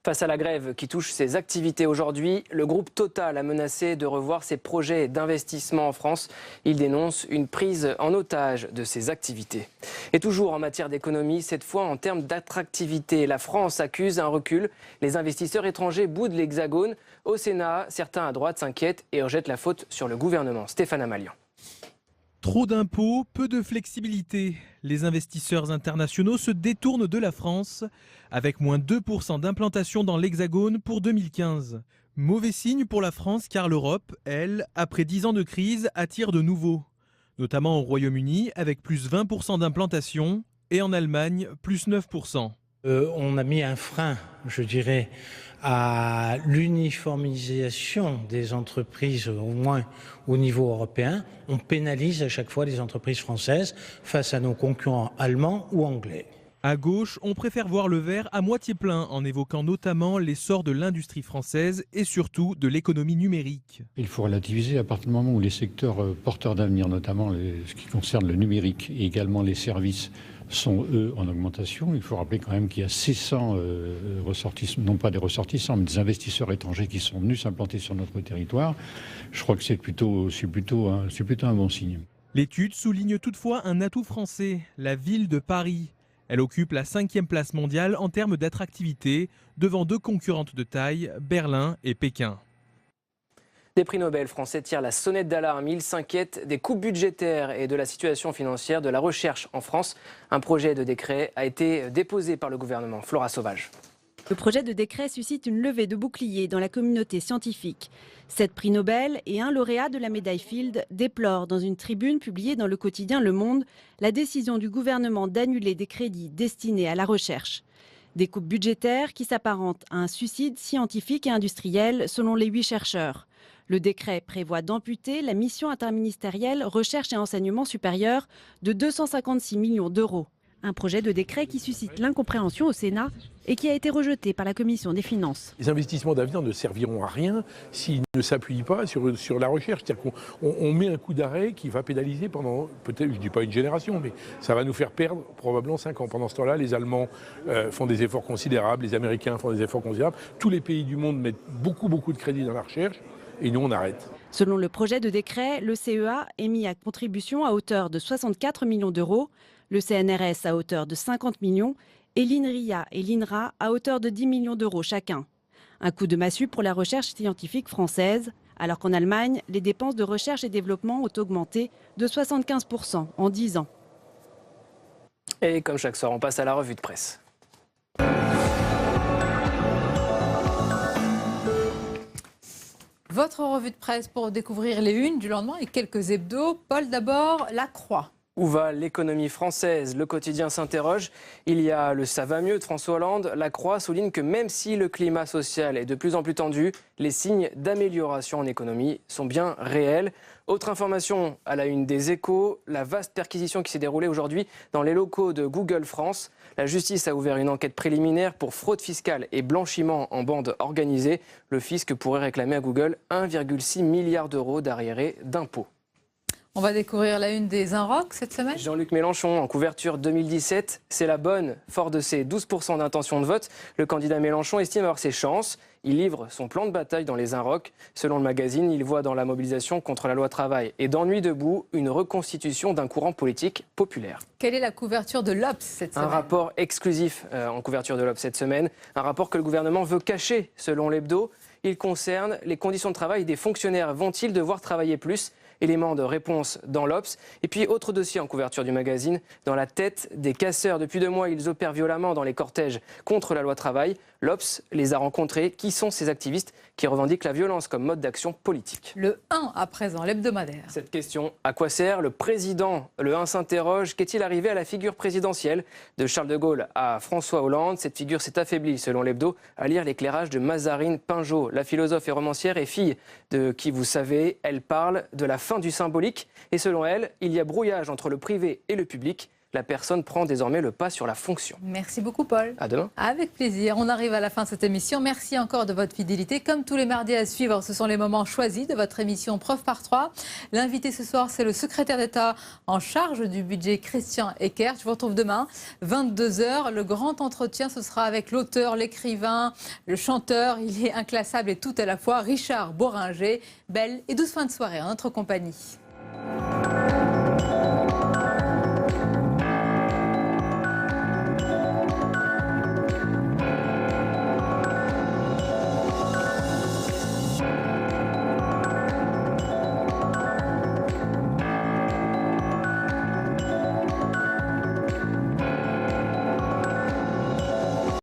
Face à la grève qui touche ses activités aujourd'hui, le groupe Total a menacé de revoir ses projets d'investissement en France. Il dénonce une prise en otage de ses activités. Et toujours en matière d'économie, cette fois en termes d'attractivité, la France accuse un recul. Les investisseurs étrangers boudent l'Hexagone. Au Sénat, certains à droite s'inquiètent et rejettent la faute sur le gouvernement. Stéphane Amalian. Trop d'impôts, peu de flexibilité. Les investisseurs internationaux se détournent de la France, avec moins 2% d'implantation dans l'Hexagone pour 2015. Mauvais signe pour la France car l'Europe, elle, après 10 ans de crise, attire de nouveau. Notamment au Royaume-Uni, avec plus 20% d'implantation, et en Allemagne, plus 9%. On a mis un frein, je dirais, à l'uniformisation des entreprises, au moins au niveau européen. On pénalise à chaque fois les entreprises françaises face à nos concurrents allemands ou anglais. À gauche, on préfère voir le verre à moitié plein en évoquant notamment l'essor de l'industrie française et surtout de l'économie numérique. Il faut relativiser à partir du moment où les secteurs porteurs d'avenir, notamment ce qui concerne le numérique et également les services, sont eux en augmentation. Il faut rappeler quand même qu'il y a 600 ressortissants, non pas des ressortissants, mais des investisseurs étrangers qui sont venus s'implanter sur notre territoire. Je crois que c'est plutôt un bon signe. L'étude souligne toutefois un atout français, la ville de Paris. Elle occupe la 5e place mondiale en termes d'attractivité, devant 2 concurrentes de taille, Berlin et Pékin. Des prix Nobel français tirent la sonnette d'alarme. Ils s'inquiètent des coupes budgétaires et de la situation financière de la recherche en France. Un projet de décret a été déposé par le gouvernement. Flora Sauvage. Le projet de décret suscite une levée de boucliers dans la communauté scientifique. 7 prix Nobel et un lauréat de la médaille Fields déplorent dans une tribune publiée dans le quotidien Le Monde la décision du gouvernement d'annuler des crédits destinés à la recherche. Des coupes budgétaires qui s'apparentent à un suicide scientifique et industriel selon les 8 chercheurs. Le décret prévoit d'amputer la mission interministérielle Recherche et Enseignement supérieur de 256 millions d'euros. Un projet de décret qui suscite l'incompréhension au Sénat et qui a été rejeté par la Commission des Finances. Les investissements d'avenir ne serviront à rien s'ils ne s'appuient pas sur la recherche. C'est-à-dire qu'on met un coup d'arrêt qui va pénaliser pendant, peut-être, je ne dis pas une génération, mais ça va nous faire perdre probablement 5 ans. Pendant ce temps-là, les Allemands font des efforts considérables, les Américains font des efforts considérables. Tous les pays du monde mettent beaucoup de crédits dans la recherche. Et nous, on arrête. Selon le projet de décret, le CEA est mis à contribution à hauteur de 64 millions d'euros, le CNRS à hauteur de 50 millions et l'INRIA et l'INRA à hauteur de 10 millions d'euros chacun. Un coup de massue pour la recherche scientifique française, alors qu'en Allemagne, les dépenses de recherche et développement ont augmenté de 75% en 10 ans. Et comme chaque soir, on passe à la revue de presse. Votre revue de presse pour découvrir les unes du lendemain et quelques hebdos. Paul, d'abord, La Croix. Où va l'économie française? Le quotidien s'interroge. Il y a le ça va mieux de François Hollande. La Croix souligne que même si le climat social est de plus en plus tendu, les signes d'amélioration en économie sont bien réels. Autre information à la une des Échos, la vaste perquisition qui s'est déroulée aujourd'hui dans les locaux de Google France. La justice a ouvert une enquête préliminaire pour fraude fiscale et blanchiment en bande organisée. Le fisc pourrait réclamer à Google 1,6 milliard d'euros d'arriérés d'impôts. On va découvrir la une des Inrocks cette semaine. Jean-Luc Mélenchon, en couverture 2017, c'est la bonne. Fort de ses 12% d'intention de vote, le candidat Mélenchon estime avoir ses chances. Il livre son plan de bataille dans les Inrocks. Selon le magazine, il voit dans la mobilisation contre la loi travail et dans Nuit debout une reconstitution d'un courant politique populaire. Quelle est la couverture de l'Obs cette semaine? Un rapport exclusif en couverture de l'Obs cette semaine. Un rapport que le gouvernement veut cacher, selon l'hebdo. Il concerne les conditions de travail des fonctionnaires. Vont-ils devoir travailler plus ? Élément de réponse dans l'Obs. Et puis, autre dossier en couverture du magazine, dans la tête des casseurs. Depuis 2 mois, ils opèrent violemment dans les cortèges contre la loi travail. L'Obs les a rencontrés. Qui sont ces activistes qui revendiquent la violence comme mode d'action politique ? Le 1 à présent, l'hebdomadaire. Cette question, à quoi sert ? Le président, le 1 s'interroge. Qu'est-il arrivé à la figure présidentielle ? De Charles de Gaulle à François Hollande, cette figure s'est affaiblie, selon l'hebdo, à lire l'éclairage de Mazarine Pinjot. La philosophe et romancière est fille de qui, vous savez, elle parle de la fin du symbolique. Et selon elle, il y a brouillage entre le privé et le public. La personne prend désormais le pas sur la fonction. Merci beaucoup, Paul. À demain. Avec plaisir. On arrive à la fin de cette émission. Merci encore de votre fidélité. Comme tous les mardis à suivre, ce sont les moments choisis de votre émission Preuve par 3. L'invité ce soir, c'est le secrétaire d'État en charge du budget, Christian Eckert. Je vous retrouve demain, 22h. Le grand entretien, ce sera avec l'auteur, l'écrivain, le chanteur. Il est inclassable et tout à la fois, Richard Bohringer. Belle et douce fin de soirée en notre compagnie.